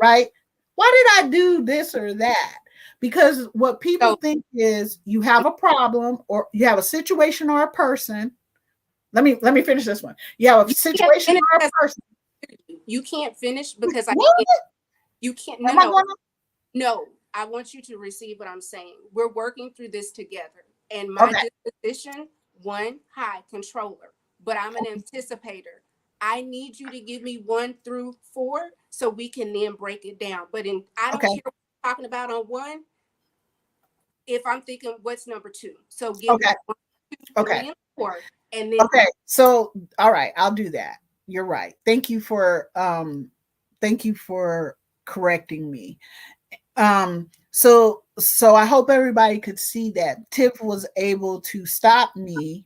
Right? Why did I do this or that? Because what people
So
think is, you have a problem, or you have a situation or a person. Let me finish this one. You have a
you can't
situation
finish
or a
because
person.
you can't finish because I
What?
can't. You can't. No,
Am I
no,
going
no. I want you to receive what I'm saying. We're working through this together. And
to?
my
Okay.
disposition, one, high controller, but I'm an anticipator. I need you to give me 1 through 4 so we can then break it down. But I don't
Okay.
care what you're talking about on one if I'm thinking what's number 2. So give me
Okay.
1, 2, 3,
Okay.
and 4, and then
Okay. So, all right, I'll do that. You're right. Thank you for correcting me. So I hope everybody could see that Tiff was able to stop me,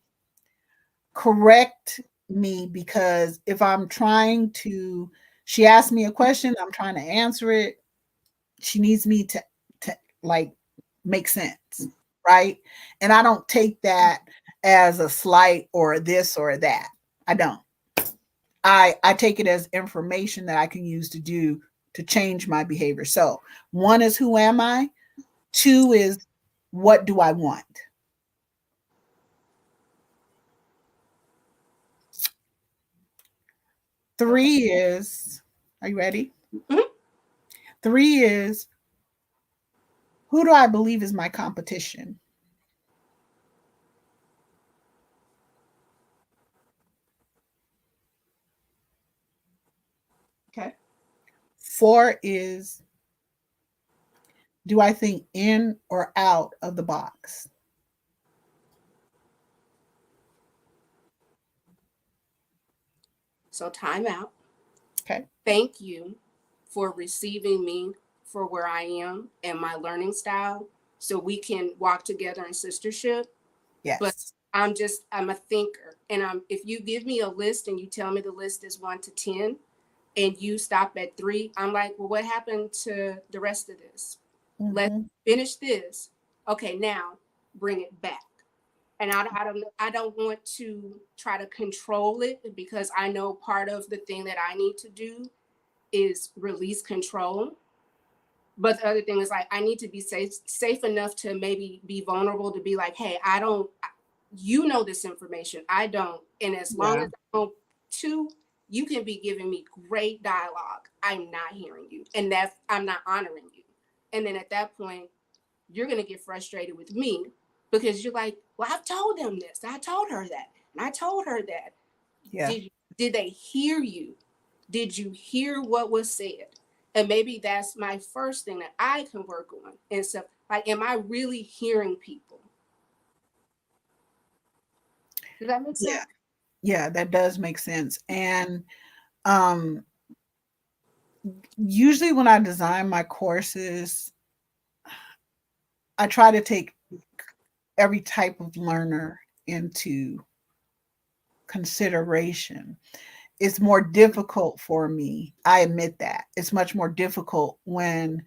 correct me, because if I'm trying to, she asked me a question, I'm trying to answer it, she needs me to like make sense, right? And I don't take that as a slight or this or that. I don't. I take it as information that I can use to change my behavior. So, one is, who am I? Two is, what do I want?
okay.
Three is, are you ready?
Mhm.
Three is, who do I believe is my competition?
Okay.
Four is, do I think in or out of the box?
So time out.
Okay.
Thank you for receiving me for where I am and my learning style so we can walk together in sistership. But
Yes.
I'm a thinker. And if you give me a list and you tell me the list is 1 to 10 and you stop at 3, I'm like, well, what happened to the rest of this? Let's
Mm-hmm.
finish this. Okay, now bring it back. And I don't want to try to control it, because I know part of the thing that I need to do is release control. But the other thing is, like, I need to be safe enough to maybe be vulnerable, to be like, hey, I don't, you know, this information, I don't. And as long
Yeah.
as I don't, two, you can be giving me great dialogue, I'm not hearing you, and that's, I'm not honoring you. And then at that point, you're going to get frustrated with me, because you're like, well, I've told them this, I told her that, and I told her that.
Yeah.
Did they hear you? Did you hear what was said? And maybe that's my first thing that I can work on. And so, like, am I really hearing people? Does that make
Yeah.
sense?
Yeah, that does make sense. And um usually when I design my courses, I try to take every type of learner into consideration. It's more difficult for me. I admit that. It's much more difficult when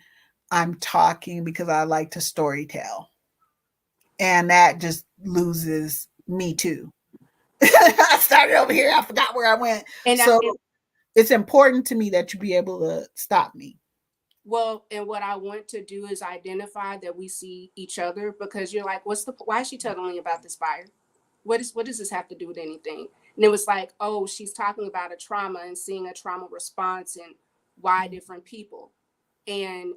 I'm talking because I like to story tell. And that just loses me too. I started over here, I forgot where I went.
And I,
So
and
it's important to me that you be able to stop me.
well, and what I want to do is identify that we see each other, because you're like, why is she telling me about this fire? What does this have to do with anything? And it was like, oh, she's talking about a trauma and seeing a trauma response, and why different people. And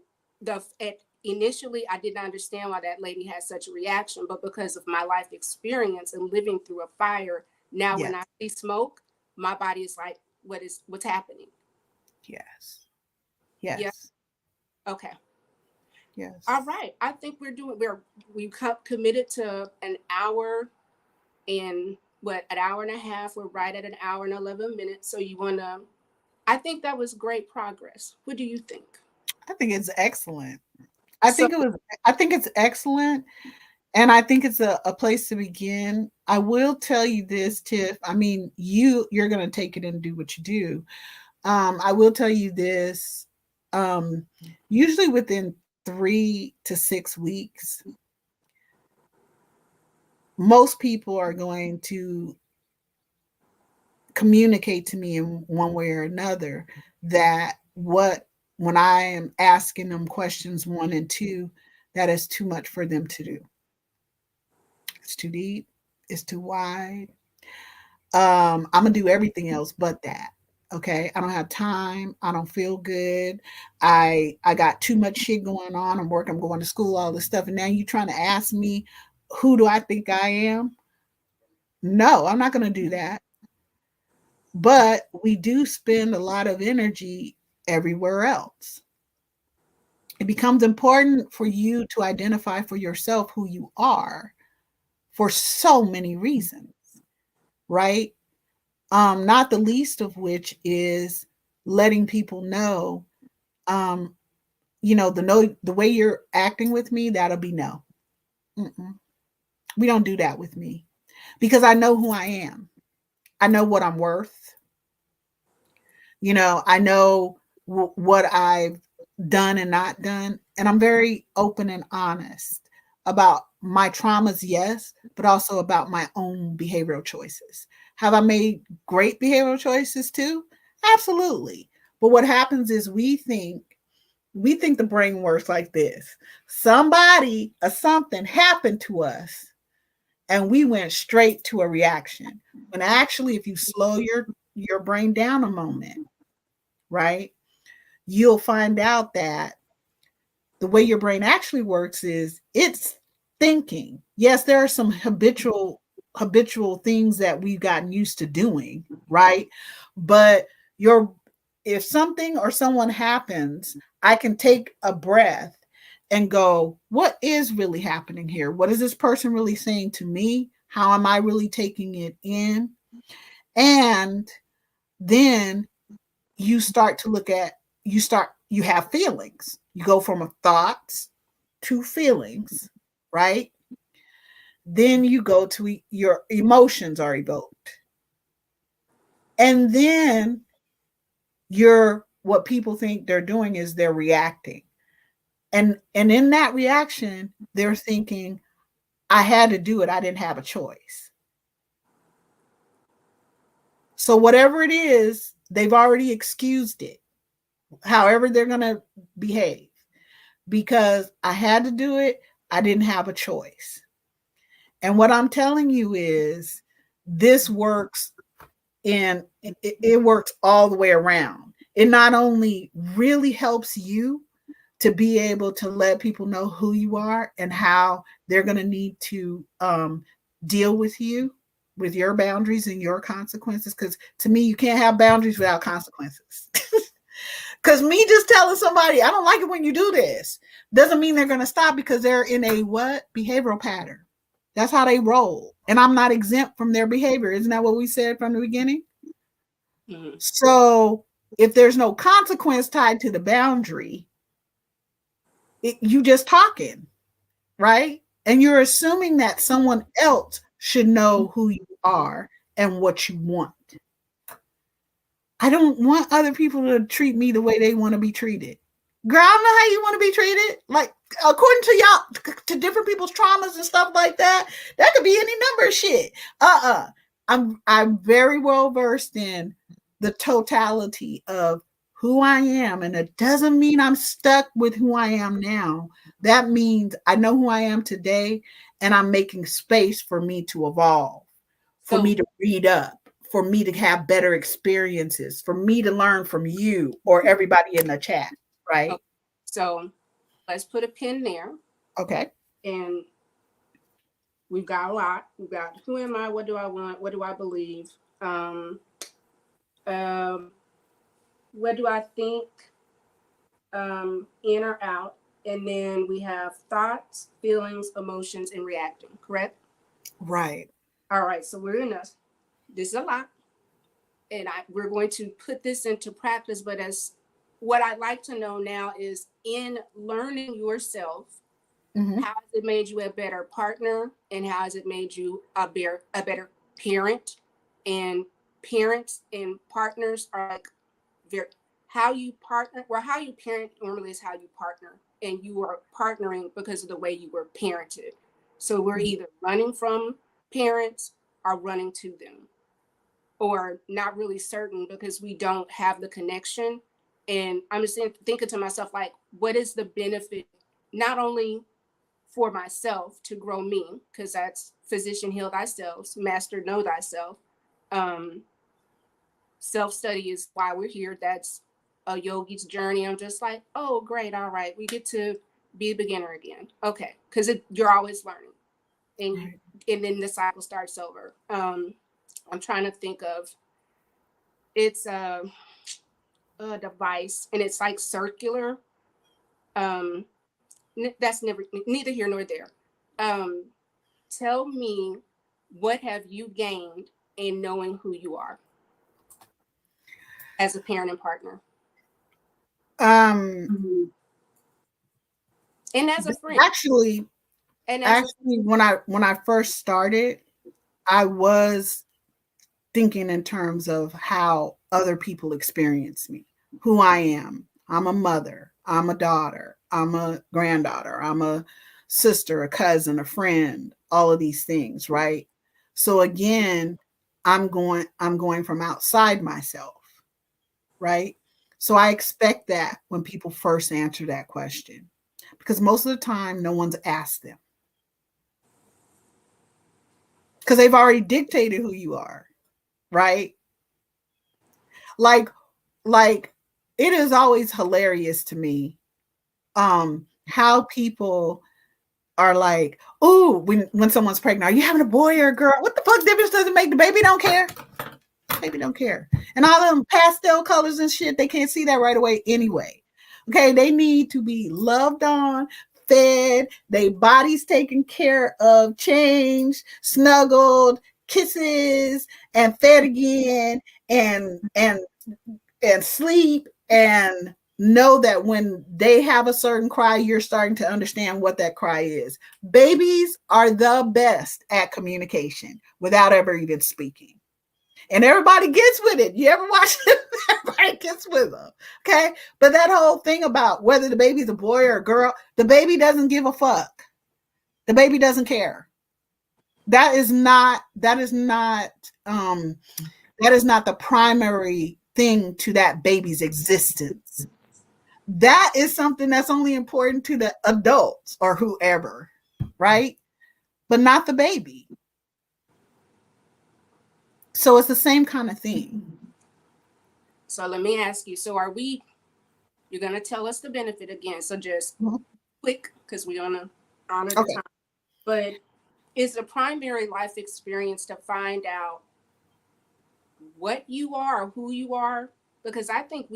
initially, I did not understand why that lady had such a reaction, but because of my life experience and living through a fire, now when
Yes.
I see smoke, my body is like, what's happening?
Yes.
Yeah.
Yes.
Okay. All
Yes.
right. I think we committed to an hour and what, an hour and a half. We're right at an hour and 11 minutes. So you wanna? I think that was great progress. What do you think?
I think it's excellent.
So
I think it's excellent. And I think it's a place to begin. I will tell you this, Tiff. I mean, you're gonna take it and do what you do. I will tell you this. Um, usually within 3 to 6 weeks, most people are going to communicate to me in one way or another that what when I am asking them questions one and two, that is too much for them to do. It's too deep, it's too wide. I'm gonna do everything else but that. Okay. I don't have time. I don't feel good. I got too much shit going on. I'm working, I'm going to school, all this stuff. And now you trying to ask me who do I think I am? No, I'm not gonna do that. But we do spend a lot of energy everywhere else. It becomes important for you to identify for yourself who you are for so many reasons, right? Not the least of which is letting people know, um, the way you're acting with me, that'll be no. Mm-mm. We don't do that with me because I know who I am. I know what I'm worth. I know what I've done and not done. And I'm very open and honest about my traumas, yes, but also about my own behavioral choices. Have I made great behavioral choices too? Absolutely. But what happens is we think the brain works like this. Somebody or something happened to us and we went straight to a reaction. When actually if you slow your brain down a moment, right? You'll find out that the way your brain actually works is it's thinking. Yes, there are some habitual things that we've gotten used to doing, right? But your if something or someone happens, I can take a breath and go, what is really happening here? What is this person really saying to me? How am I really taking it in? And then you have feelings. You go from a thoughts to feelings, right? Then you go to your emotions are evoked. And then what people think they're doing is they're reacting. And in that reaction, they're thinking, I had to do it. I didn't have a choice. So whatever it is, they've already excused it, however they're going to behave, because I had to do it. I didn't have a choice. And what I'm telling you is this works it works all the way around. It not only really helps you to be able to let people know who you are and how they're going to need to deal with you, with your boundaries and your consequences. Because to me, you can't have boundaries without consequences. Because me just telling somebody, I don't like it when you do this, doesn't mean they're going to stop, because they're in a what? Behavioral pattern. That's how they roll. And I'm not exempt from their behavior. Isn't that what we said from the beginning? Mm-hmm. So if there's no consequence tied to the boundary, you just talking, right? And you're assuming that someone else should know who you are and what you want. I don't want other people to treat me the way they want to be treated. Girl, I don't know how you want to be treated. Like, according to y'all, to different people's traumas and stuff like that, that could be any number of shit. I'm very well versed in the totality of who I am. And it doesn't mean I'm stuck with who I am now. That means I know who I am today, and I'm making space for me to evolve, for me to read up, for me to have better experiences, for me to learn from you or everybody in the chat, right?
Okay. So let's put a pin there.
Okay.
And we've got a lot. We've got who am I? What do I want? What do I believe? What do I think? In or out? And then we have thoughts, feelings, emotions, and reacting, correct?
Right.
All right. So this is a lot. And we're going to put this into practice. But as what I'd like to know now is, in learning yourself, how has it made you a better partner, and how has it made you a better parent? And parents and partners are like how you partner, or how you parent normally is how you partner, and you are partnering because of the way you were parented. So we're either running from parents or running to them, or not really certain because we don't have the connection. And I'm just thinking to myself, like, what is the benefit, not only for myself to grow me, because that's physician heal thyself, master know thyself. Self-study is why we're here. That's a yogi's journey. I'm just like, oh, great. All right. We get to be a beginner again. Okay. Because you're always learning. And then the cycle starts over. I'm trying to think of, it's a device, and it's like circular. That's neither here nor there. Tell me, what have you gained in knowing who you are as a parent and partner? And as a friend.
Actually, when I first started, I was thinking in terms of how other people experience me, who I am. I'm a mother, I'm a daughter, I'm a granddaughter, I'm a sister, a cousin, a friend, all of these things, right? So again, I'm going from outside myself, right? So I expect that when people first answer that question, because most of the time no one's asked them, because they've already dictated who you are, right? Like it is always hilarious to me how people are like, oh, when someone's pregnant, are you having a boy or a girl? What the fuck difference does it make? The baby don't care. Baby don't care. And all them pastel colors and shit, they can't see that right away anyway. Okay, they need to be loved on, fed, their bodies taken care of, changed, snuggled, kisses, and fed again, and sleep, and know that when they have a certain cry, you're starting to understand what that cry is. Babies are the best at communication without ever even speaking. And everybody gets with it. You ever watch it? Everybody gets with them. Okay. But that whole thing about whether the baby's a boy or a girl, the baby doesn't give a fuck. The baby doesn't care. that is not that is not the primary thing to that baby's existence. That is something that's only important to the adults or whoever, right? But not the baby. So it's the same kind of thing.
So let me ask you. So are we? You're gonna tell us the benefit again. So just
Mhm.
quick, because we wanna honor the
Okay.
time. But is the primary life experience to find out what you are or who you are? Because I think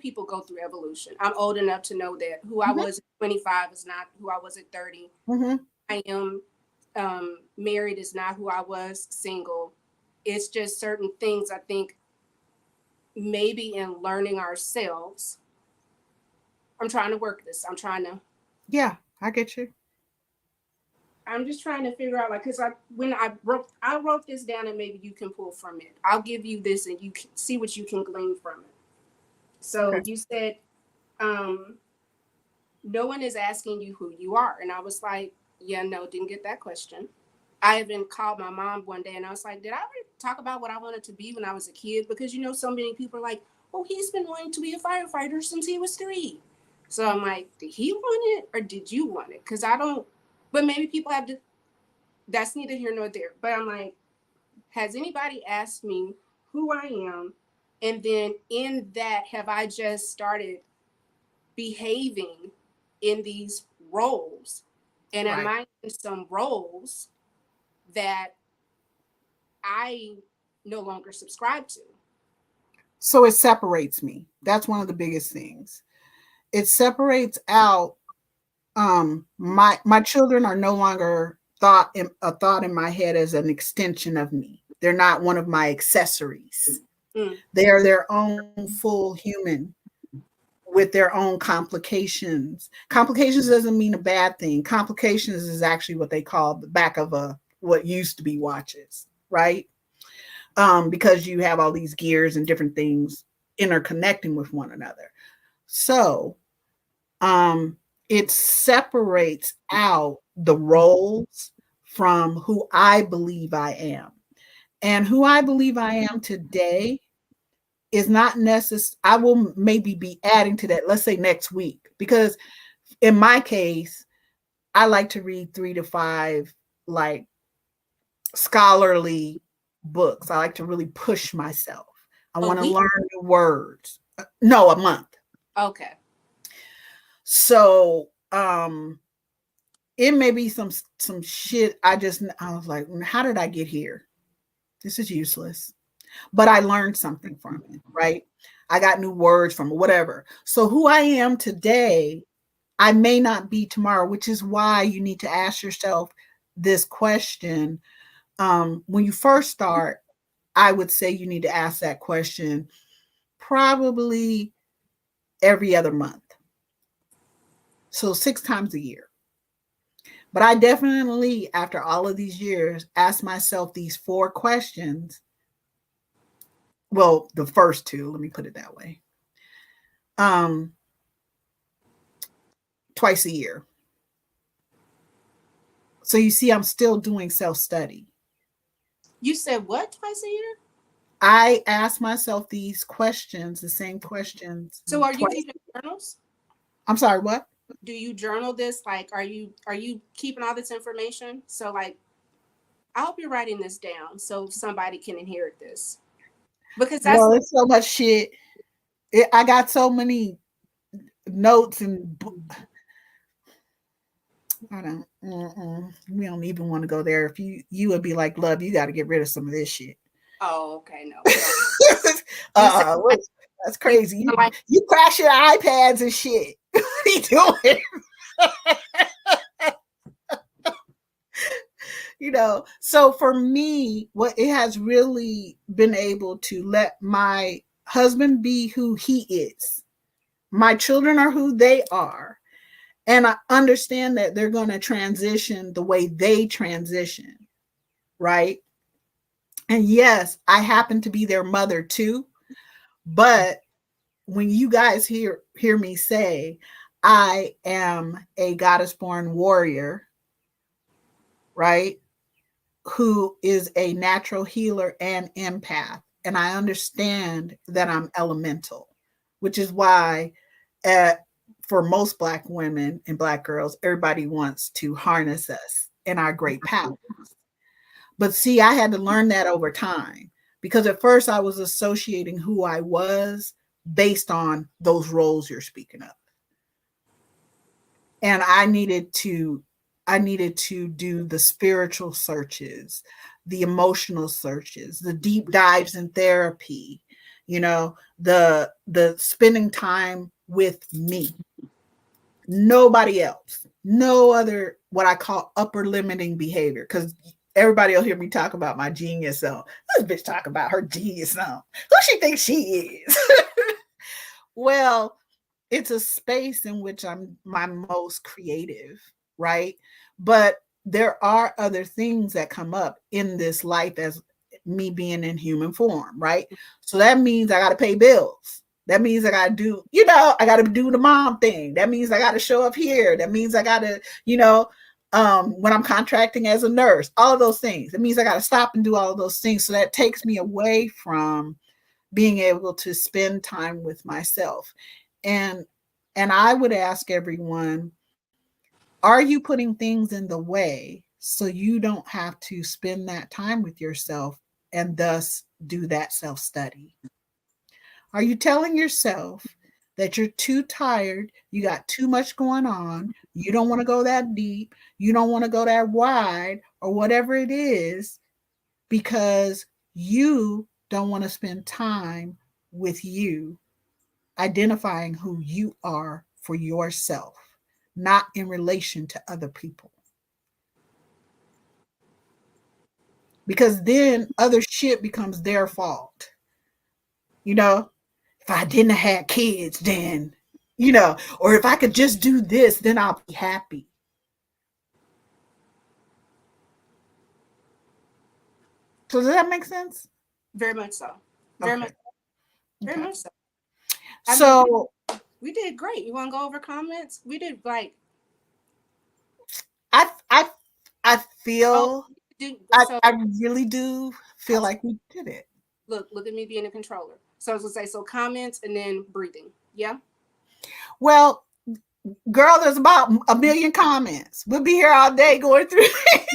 people go through evolution. I'm old enough to know that who I
Mm-hmm.
was at 25 is not who I was at 30.
Mm-hmm.
I am married is not who I was single. It's just certain things I think maybe in learning ourselves. I'm trying to work this.
Yeah, I get you.
I'm just trying to figure out like because I wrote this down and maybe you can pull from it. I'll give you this and you can see what you can glean from it. So
Okay.
you said um, no one is asking you who you are, and I was like, yeah, no, didn't get that question. I even called my mom one day and I was like, did I ever talk about what I wanted to be when I was a kid? Because so many people are like, oh, he's been wanting to be a firefighter since he was 3. So I'm like, did he want it or did you want it? Because I don't. But maybe people have to. That's neither here nor there. But I'm like, has anybody asked me who I am? And then in that, have I just started behaving in these roles? And am
Right.
I in some roles that I no longer subscribe to?
So it separates me. That's one of the biggest things. It separates out my children are no longer a thought in my head as an extension of me. They're not one of my accessories.
Mm.
They are their own full human with their own complications. Complications doesn't mean a bad thing. Complications is actually what they call the back of a what used to be watches, right? Because you have all these gears and different things interconnecting with one another. So um, it separates out the roles from who I believe I am. And who I believe I am today is not necessary. I will maybe be adding to that, let's say next week, because in my case, I like to read 3 to 5 like scholarly books. I like to really push myself. I
A
want to
week?
learn new words. No, a month.
Okay.
So it may be some shit I was like, how did I get here? This is useless. But I learned something from it, right? I got new words from it, whatever. So who I am today, I may not be tomorrow, which is why you need to ask yourself this question. When you first start, I would say you need to ask that question probably every other month. So 6 times a year. But I definitely, after all of these years, ask myself these 4 questions. Well, the first 2, let me put it that way. Um, Twice a year. So you see, I'm still doing self-study.
You said what twice a year?
I ask myself these questions, the same questions
So are you
twice.
keeping journals?
I'm sorry, what?
Do you journal this? Like, are you keeping all this information? So like, I hope you're writing this down so somebody can inherit this because that's
Well, it's so much shit. I got so many notes and I don't. We don't even want to go there. If you would be like, love, you got to get rid of some of this shit.
oh okay no we don't. You said
uh,
like,
that's
you
crazy.
like
You crash your iPads and shit. What are you doing? So for me, what it has really been able to let my husband be who he is. My children are who they are. And I understand that they're going to transition the way they transition, right? And yes, I happen to be their mother too. But when you guys hear me say, I am a goddess born warrior, right? who is a natural healer and empath, and I understand that I'm elemental, which is why, uh, for most Black women and Black girls, everybody wants to harness us in our great power. But see, I had to learn that over time, because at first I was associating who I was based on those roles you're speaking of. And I needed to do the spiritual searches, the emotional searches, the deep dives in therapy, the spending time with me. Nobody else. No other what I call upper limiting behavior. Because everybody will hear me talk about my genius self. This bitch talk about her genius self. Who she thinks she is? Well, it's a space in which I'm my most creative, right? But there are other things that come up in this life as me being in human form, right? So that means I got to pay bills. That means I got to do, I got to do the mom thing. That means I got to show up here. That means I got to, when I'm contracting as a nurse, all of those things. It means I got to stop and do all of those things. So that takes me away from being able to spend time with myself. And I would ask everyone, are you putting things in the way so you don't have to spend that time with yourself and thus do that self-study? Are you telling yourself that you're too tired, you got too much going on, you don't want to go that deep, you don't want to go that wide, or whatever it is, because you don't want to spend time with you, identifying who you are for yourself, not in relation to other people? Because then other shit becomes their fault. You know, if I didn't have had kids, then, or if I could just do this, then I'll be happy. So does that make sense?
Very much so. Very
Okay.
much. Very
Okay.
much so. I mean,
So
we did great. You want to go over comments? We did like,
I I I
oh,
feel
did
I,
so.
I really do feel
I'm sorry.
like we did it.
Look at me being a controller. So I was gonna say, so comments and then breathing. Yeah.
Well, girl, there's about a million comments. We'll be here all day going through it.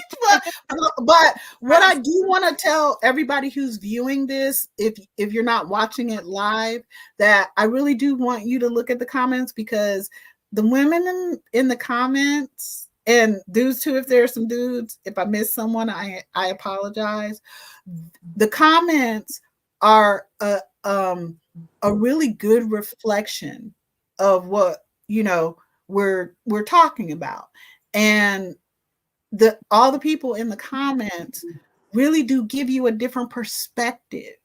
but what I do want to tell everybody who's viewing this, if you're not watching it live, that I really do want you to look at the comments, because the women in the comments, and dudes too, if there's some dudes, if I miss someone, I apologize. The comments are a really good reflection of what we're talking about. And all the people in the comments really do give you a different perspective,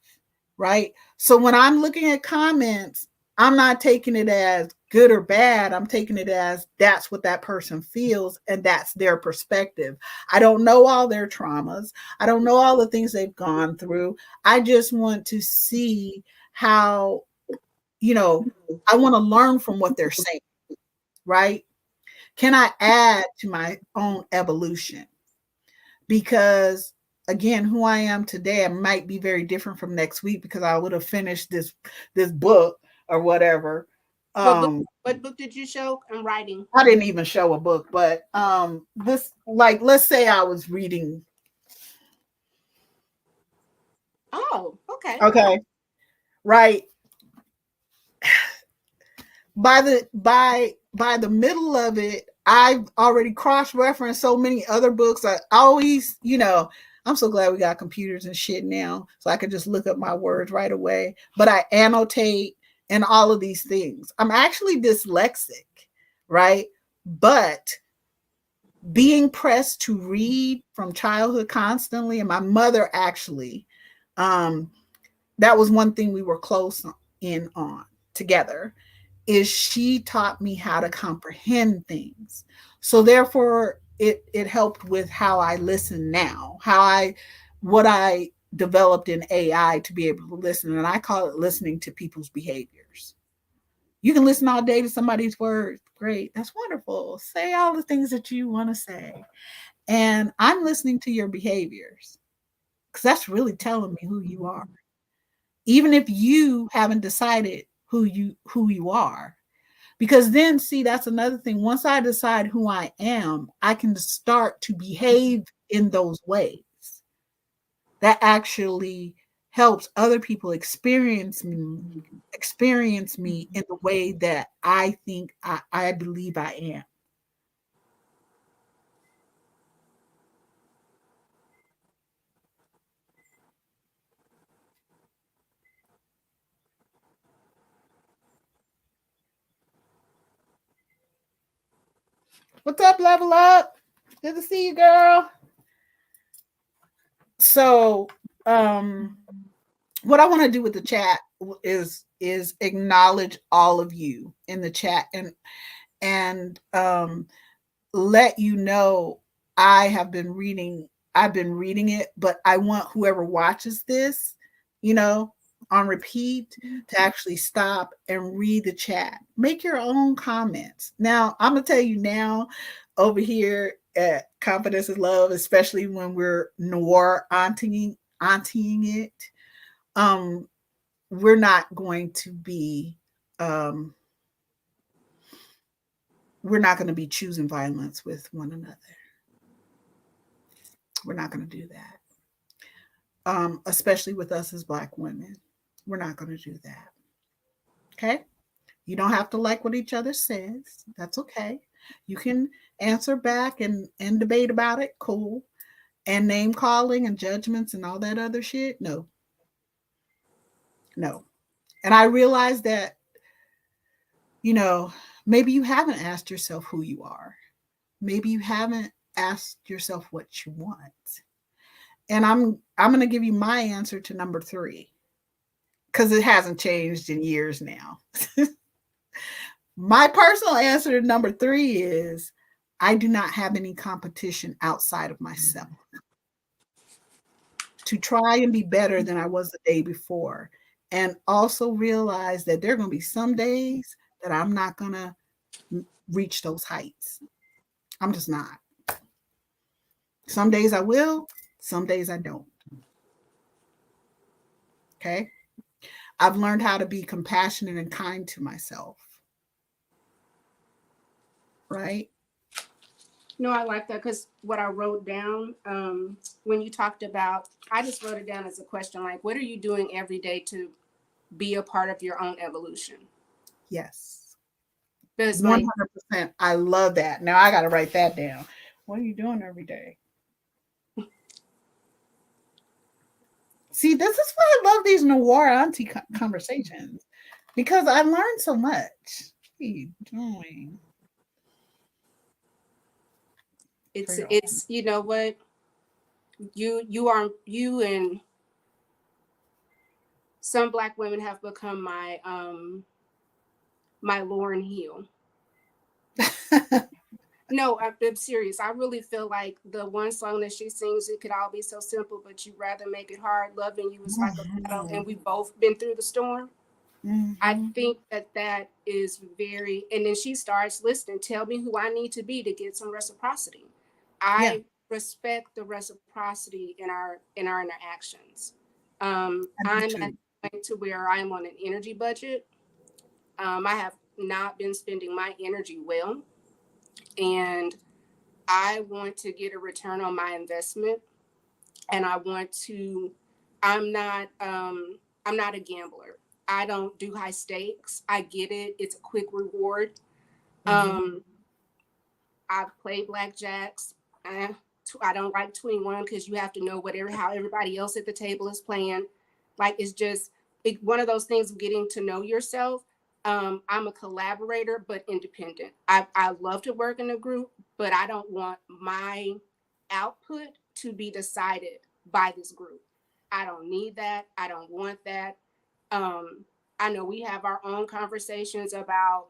right? So when I'm looking at comments, I'm not taking it as good or bad. I'm taking it as that's what that person feels and that's their perspective. I don't know all their traumas. I don't know all the things they've gone through. I just want to see how, I want to learn from what they're saying, right? Can I add to my own evolution? Because again, who I am today, I might be very different from next week, because I would have finished this book or whatever.
What book did you show? I'm writing.
I didn't even show a book, but this, like, let's say I was reading.
Oh, okay.
Okay, right. By the middle of it, I've already cross-referenced so many other books. I always, I'm so glad we got computers and shit now, so I can just look up my words right away. But I annotate and all of these things. I'm actually dyslexic, right? But being pressed to read from childhood constantly, and my mother actually, that was one thing we were close in on together, is she taught me how to comprehend things. So therefore it helped with how I listen now, what I developed in AI to be able to listen. And I call it listening to people's behaviors. You can listen all day to somebody's words. Great. That's wonderful. Say all the things that you want to say. And I'm listening to your behaviors because that's really telling me who you are. Even if you haven't decided who you are. Because then see, that's another thing. Once I decide who I am, I can start to behave in those ways. That actually helps other people experience me in the way that I think I believe I am. What's up, level up? Good to see you, girl. So, um, what I want to do with the chat is acknowledge all of you in the chat and let you know I've been reading it, but I want whoever watches this, you know, on repeat to actually stop and read the chat. Make your own comments. Now, I'm gonna tell you now over here at Confidence is Love, especially when we're noir auntieing it, um, we're not going to be um we're not going to be choosing violence with one another. We're not going to do that. Especially with us as Black women. We're not going to do that. Okay? You don't have to like what each other says. That's okay. You can answer back and debate about it. Cool. And name calling and judgments and all that other shit. No, no. And I realize that, you know, maybe you haven't asked yourself who you are. Maybe you haven't asked yourself what you want. And I'm going to give you my answer to number 3 because it hasn't changed in years now. My personal answer to number 3 is I do not have any competition outside of myself to try and be better than I was the day before. And also realize that there are going to be some days that I'm not going to reach those heights. I'm just not. Some days I will, some days I don't. Okay. I've learned how to be compassionate and kind to myself. Right.
No, I like that because what I wrote down when you talked about, I just wrote it down as a question like, what are you doing every day to be a part of your own evolution?
Yes.
Because, like,
100%. I love that. Now I got to write that down. What are you doing every day? See, this is why I love these noir auntie conversations because I learned so much. What are you doing?
it's you know what, you and some Black women have become my Lauren Hill. No, I'm serious. I really feel like the one song that she sings, it could all be so simple, but you rather make it hard. Loving you is like a battle, and we've both been through the storm. I
Mm-hmm.
think that is very, and then she starts listening. Tell me who I need to be to get some reciprocity.
Yeah,
I respect the reciprocity in our interactions.
I do
I'm at
too.
a point to where I'm on an energy budget. I have not been spending my energy well, and I want to get a return on my investment, and I want to. I'm not. I'm not a gambler. I don't do high stakes. I get it. It's a quick reward.
Mm-hmm.
Um, I've played blackjacks. Eh, I don't like 21 because you have to know whatever how everybody else at the table is playing. Like it's just one of those things of getting to know yourself. I'm a collaborator but independent. I love to work in a group, but I don't want my output to be decided by this group. I don't need that. I don't want that. Um, I know we have our own conversations about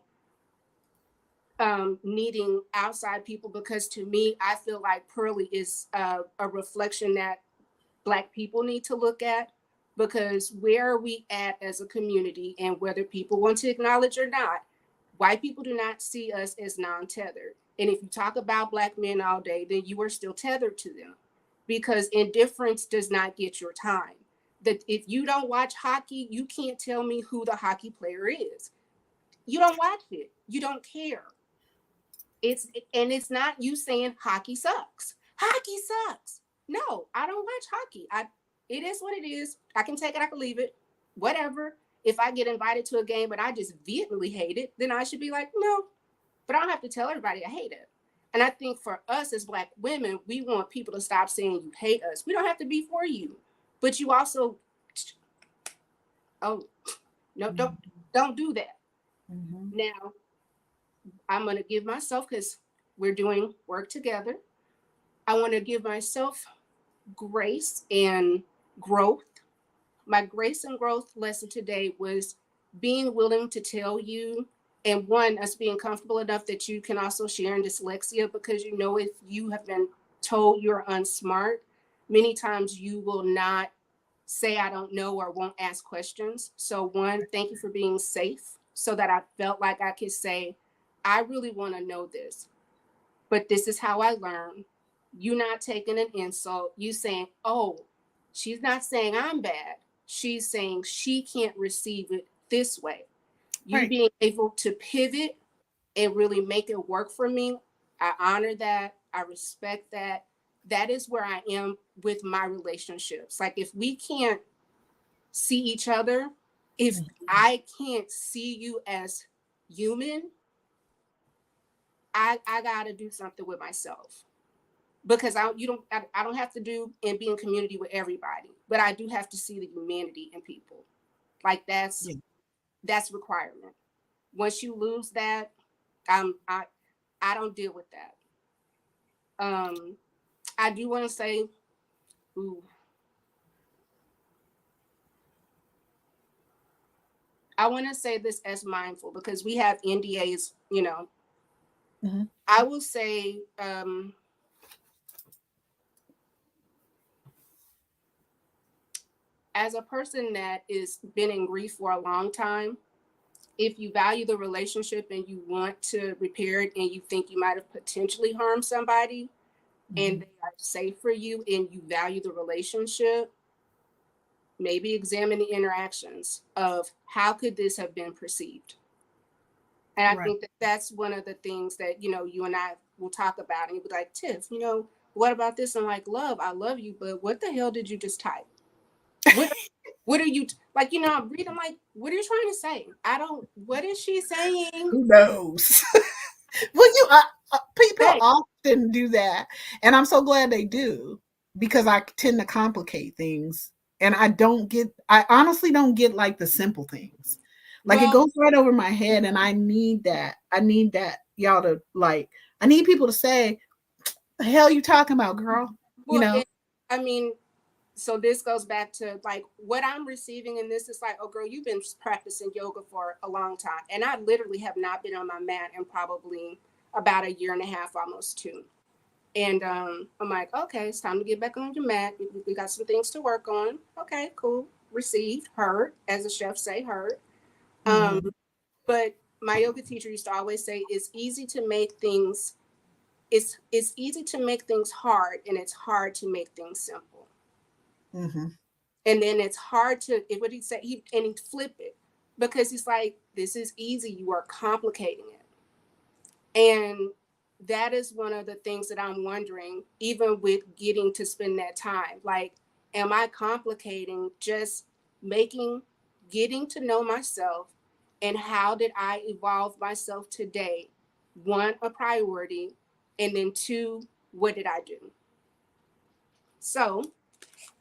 needing outside people because to me, I feel like Pearly is a reflection that Black people need to look at because where are we at as a community and whether people want to acknowledge or not, white people do not see us as non-tethered. And if you talk about Black men all day, then you are still tethered to them, because indifference does not get your time. That if you don't watch hockey, you can't tell me who the hockey player is. You don't watch it. You don't care. It's not you saying hockey sucks. Hockey sucks. No, I don't watch hockey. It is what it is. I can take it, I can leave it. Whatever. If I get invited to a game but I just vehemently hate it, then I should be like, no. But I don't have to tell everybody I hate it. And I think for us as Black women, we want people to stop saying you hate us. We don't have to be for you. But you also, oh, no, don't do that. Mm-hmm. Now, I'm going to give myself, because we're doing work together, I want to give myself grace and growth. My grace and growth lesson today was being willing to tell you, and one, us being comfortable enough that you can also share in dyslexia, because you know if you have been told you're unsmart, many times you will not say I don't know or won't ask questions. So one, thank you for being safe, so that I felt like I could say, I really want to know this, but this is how I learn. You not taking an insult. You saying, oh, she's not saying I'm bad. She's saying she can't receive it this way. You right. Being able to pivot and really make it work for me, I honor that. I respect that. That is where I am with my relationships. Like if we can't see each other, if I can't see you as human, I got to do something with myself, because I don't have to do and be in community with everybody, but I do have to see the humanity in people. Like that's requirement. Once you lose that, I don't deal with that. I do want to say, I want to say this as mindful, because we have NDAs, Mm-hmm. I will say, as a person that has been in grief for a long time, if you value the relationship and you want to repair it and you think you might have potentially harmed somebody, mm-hmm. and they are safe for you and you value the relationship, maybe examine the interactions of how could this have been perceived. And I think that that's one of the things that, you and I will talk about, and you'll be like, Tiff, what about this? I'm like, love, I love you, but what the hell did you just type? What are you, like, I'm reading, like, what are you trying to say? What is she saying?
Who knows? Well, people often do that. And I'm so glad they do, because I tend to complicate things. And I honestly don't get like the simple things. Like it goes right over my head, and I need that. Y'all to like, I need people to say, the hell you talking about, girl?
So this goes back to like what I'm receiving in this is like, oh girl, you've been practicing yoga for a long time. And I literally have not been on my mat in probably about 1.5 years, almost 2. And I'm like, okay, it's time to get back on your mat. We got some things to work on. Okay, cool. Received, heard, as the chef say, heard. Mm-hmm. But my yoga teacher used to always say, it's easy to make things hard, and it's hard to make things simple. Mm-hmm. And then it's hard to, what he said, he'd flip it, because he's like, this is easy, you are complicating it. And that is one of the things that I'm wondering, even with getting to spend that time, like, am I complicating just getting to know myself, and how did I evolve myself today? 1, a priority, and then 2, what did I do? So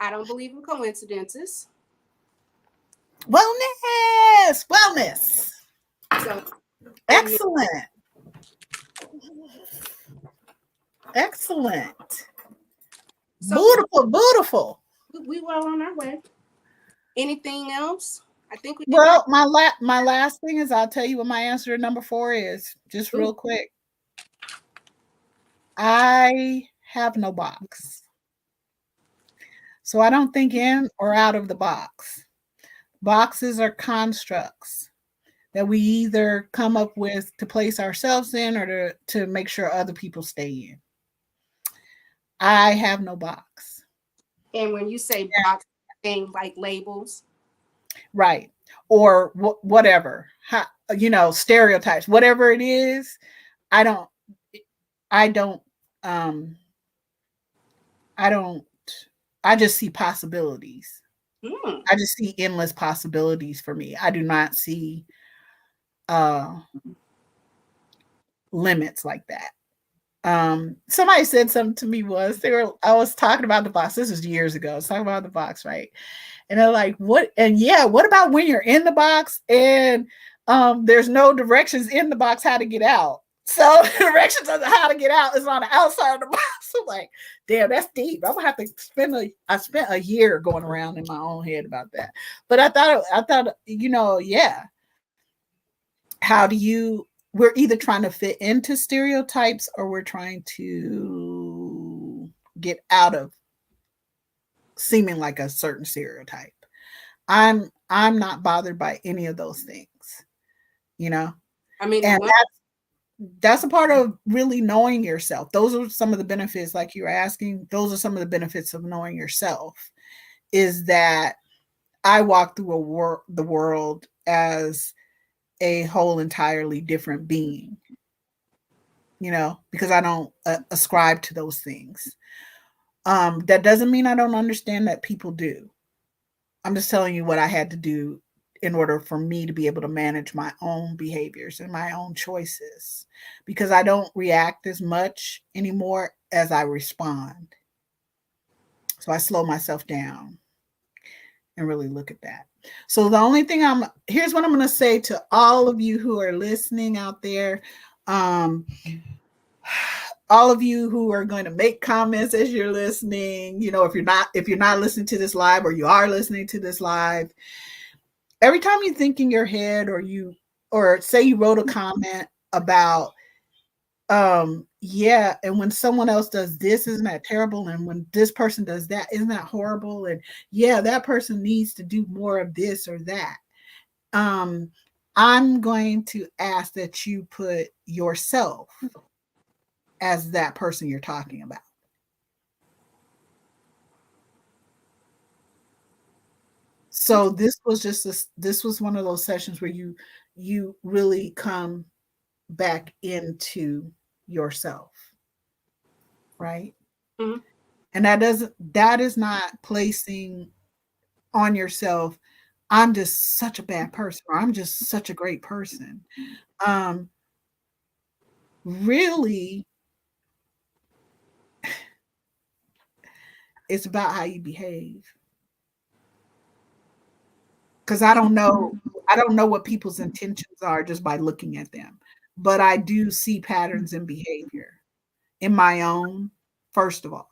I don't believe in coincidences.
Wellness. So, excellent. So, beautiful.
We were on our way. Anything else? I think we.
Well, my last thing is, I'll tell you what my answer to number 4 is, just real quick. I have no box. So I don't think in or out of the box. Boxes are constructs. that we either come up with to place ourselves in or to make sure other people stay in. I have no box.
And when you say box, thing like labels.
Right. Or whatever. Stereotypes, whatever it is, I don't I don't um I don't I just see possibilities.
Mm.
I just see endless possibilities for me. I do not see uh limits like that. Somebody said something to me once. I was talking about the box. This was years ago. I was talking about the box, right? And they're like, what? And yeah, what about when you're in the box and there's no directions in the box how to get out? So the directions on how to get out is on the outside of the box. I'm like, damn, that's deep. I'm gonna have to I spent a year going around in my own head about that. But I thought, yeah. How do you we're either trying to fit into stereotypes or we're trying to get out of seeming like a certain stereotype. I'm not bothered by any of those things, you know.
I mean, the
And
one.
that's a part of really knowing yourself. Those are some of the benefits, like you were asking. Those are some of the benefits of knowing yourself. Is that I walk through the world as a whole entirely different being, because I don't ascribe to those things. That doesn't mean I don't understand that people do. I'm just telling you what I had to do in order for me to be able to manage my own behaviors and my own choices because I don't react as much anymore as I respond. So I slow myself down and really look at that. So the only thing here's what I'm going to say to all of you who are listening out there. Um, all of you who are going to make comments as you're listening, if you're not listening to this live or you are listening to this live, every time you think in your head or say you wrote a comment about yeah, and when someone else does this, isn't that terrible, and when this person does that, isn't that horrible, and yeah, that person needs to do more of this or that. um I'm going to ask that you put yourself as that person you're talking about. So this was one of those sessions where you really come back into yourself, right?
Mhm.
And that is not placing on yourself, I'm just such a bad person or I'm just such a great person. Um Really, it's about how you behave. Because I don't know what people's intentions are just by looking at them. But I do see patterns in behavior in my own, first of all,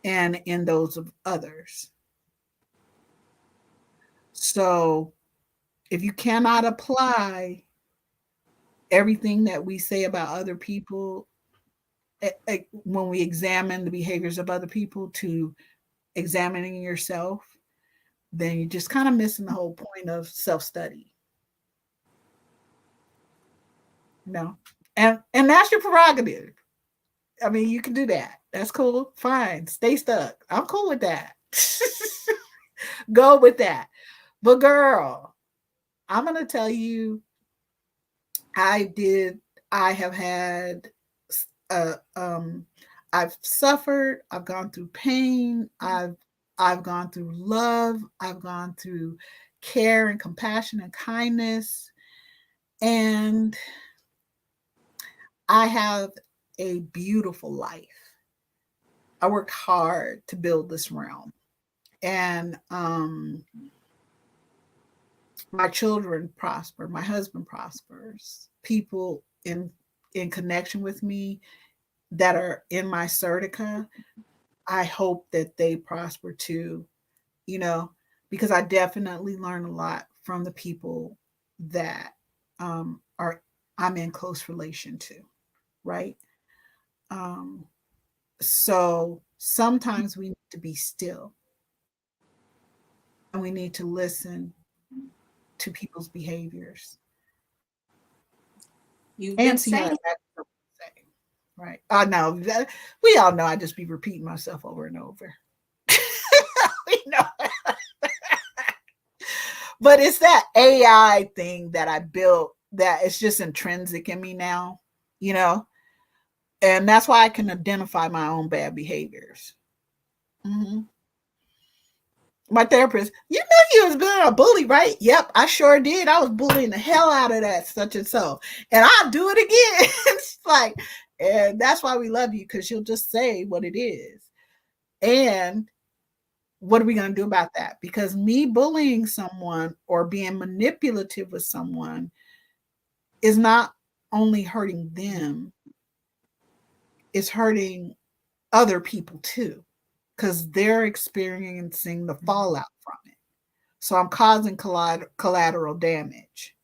and in those of others. So if you cannot apply everything that we say about other people, when we examine the behaviors of other people to examining yourself, then you're just kind of missing the whole point of self-study, you know. And that's your prerogative. I mean, you can do that. That's cool. Fine. Stay stuck. I'm cool with that. Go with that. But girl, I'm gonna tell you, I did. I have had. Uh, um, I've suffered. I've gone through pain. I've gone through love. I've gone through care and compassion and kindness, and I have a beautiful life. I worked hard to build this realm, and my children prosper. My husband prospers. People in connection with me that are in my certica, I hope that they prosper too, you know, because I definitely learn a lot from the people that are I'm in close relation to, right? Um, so sometimes we need to be still and we need to listen to people's behaviors.
You've been
Auntie had
saying.
that to say, right? I know that we all know I just be repeating myself over and over. We know, but it's that AI thing that I built that it's just intrinsic in me now, you know, and that's why I can identify my own bad behaviors. Mm-hmm. My therapist, you know, you was being a bully, right? Yep, I sure did. I was bullying the hell out of that such and so, and I'll do it again. It's like, and that's why we love you, because you'll just say what it is. And what are we going to do about that? Because me bullying someone or being manipulative with someone is not only hurting them, it's hurting other people too, because they're experiencing the fallout from it. So I'm causing collateral damage.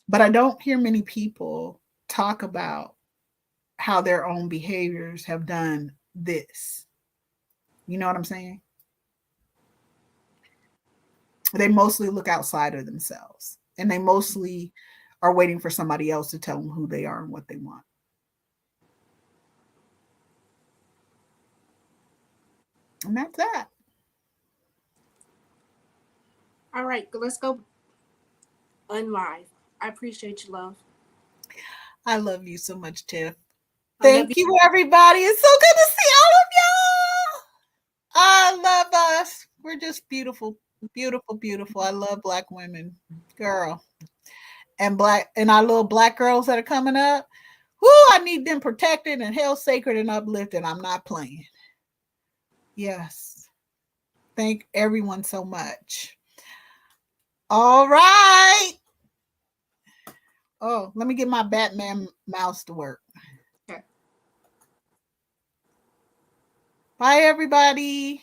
But I don't hear many people talk about how their own behaviors have done this. You know what I'm saying? They mostly look outside of themselves, and they mostly are waiting for somebody else to tell them who they are and what they want. And that's that.
All right, let's go unlive. I appreciate you, love.
I love you so much, Tiff.
I love
Thank
you.
you, everybody. It's so good to see all of y'all. I love us. We're just beautiful, beautiful, beautiful. I love Black women, girl, and our little Black girls that are coming up. Whoo, I need them protected and held sacred and uplifted. I'm not playing. Yes. Thank everyone so much. All right. Oh, let me get my Batman mouse to work.
Okay.
Bye, everybody.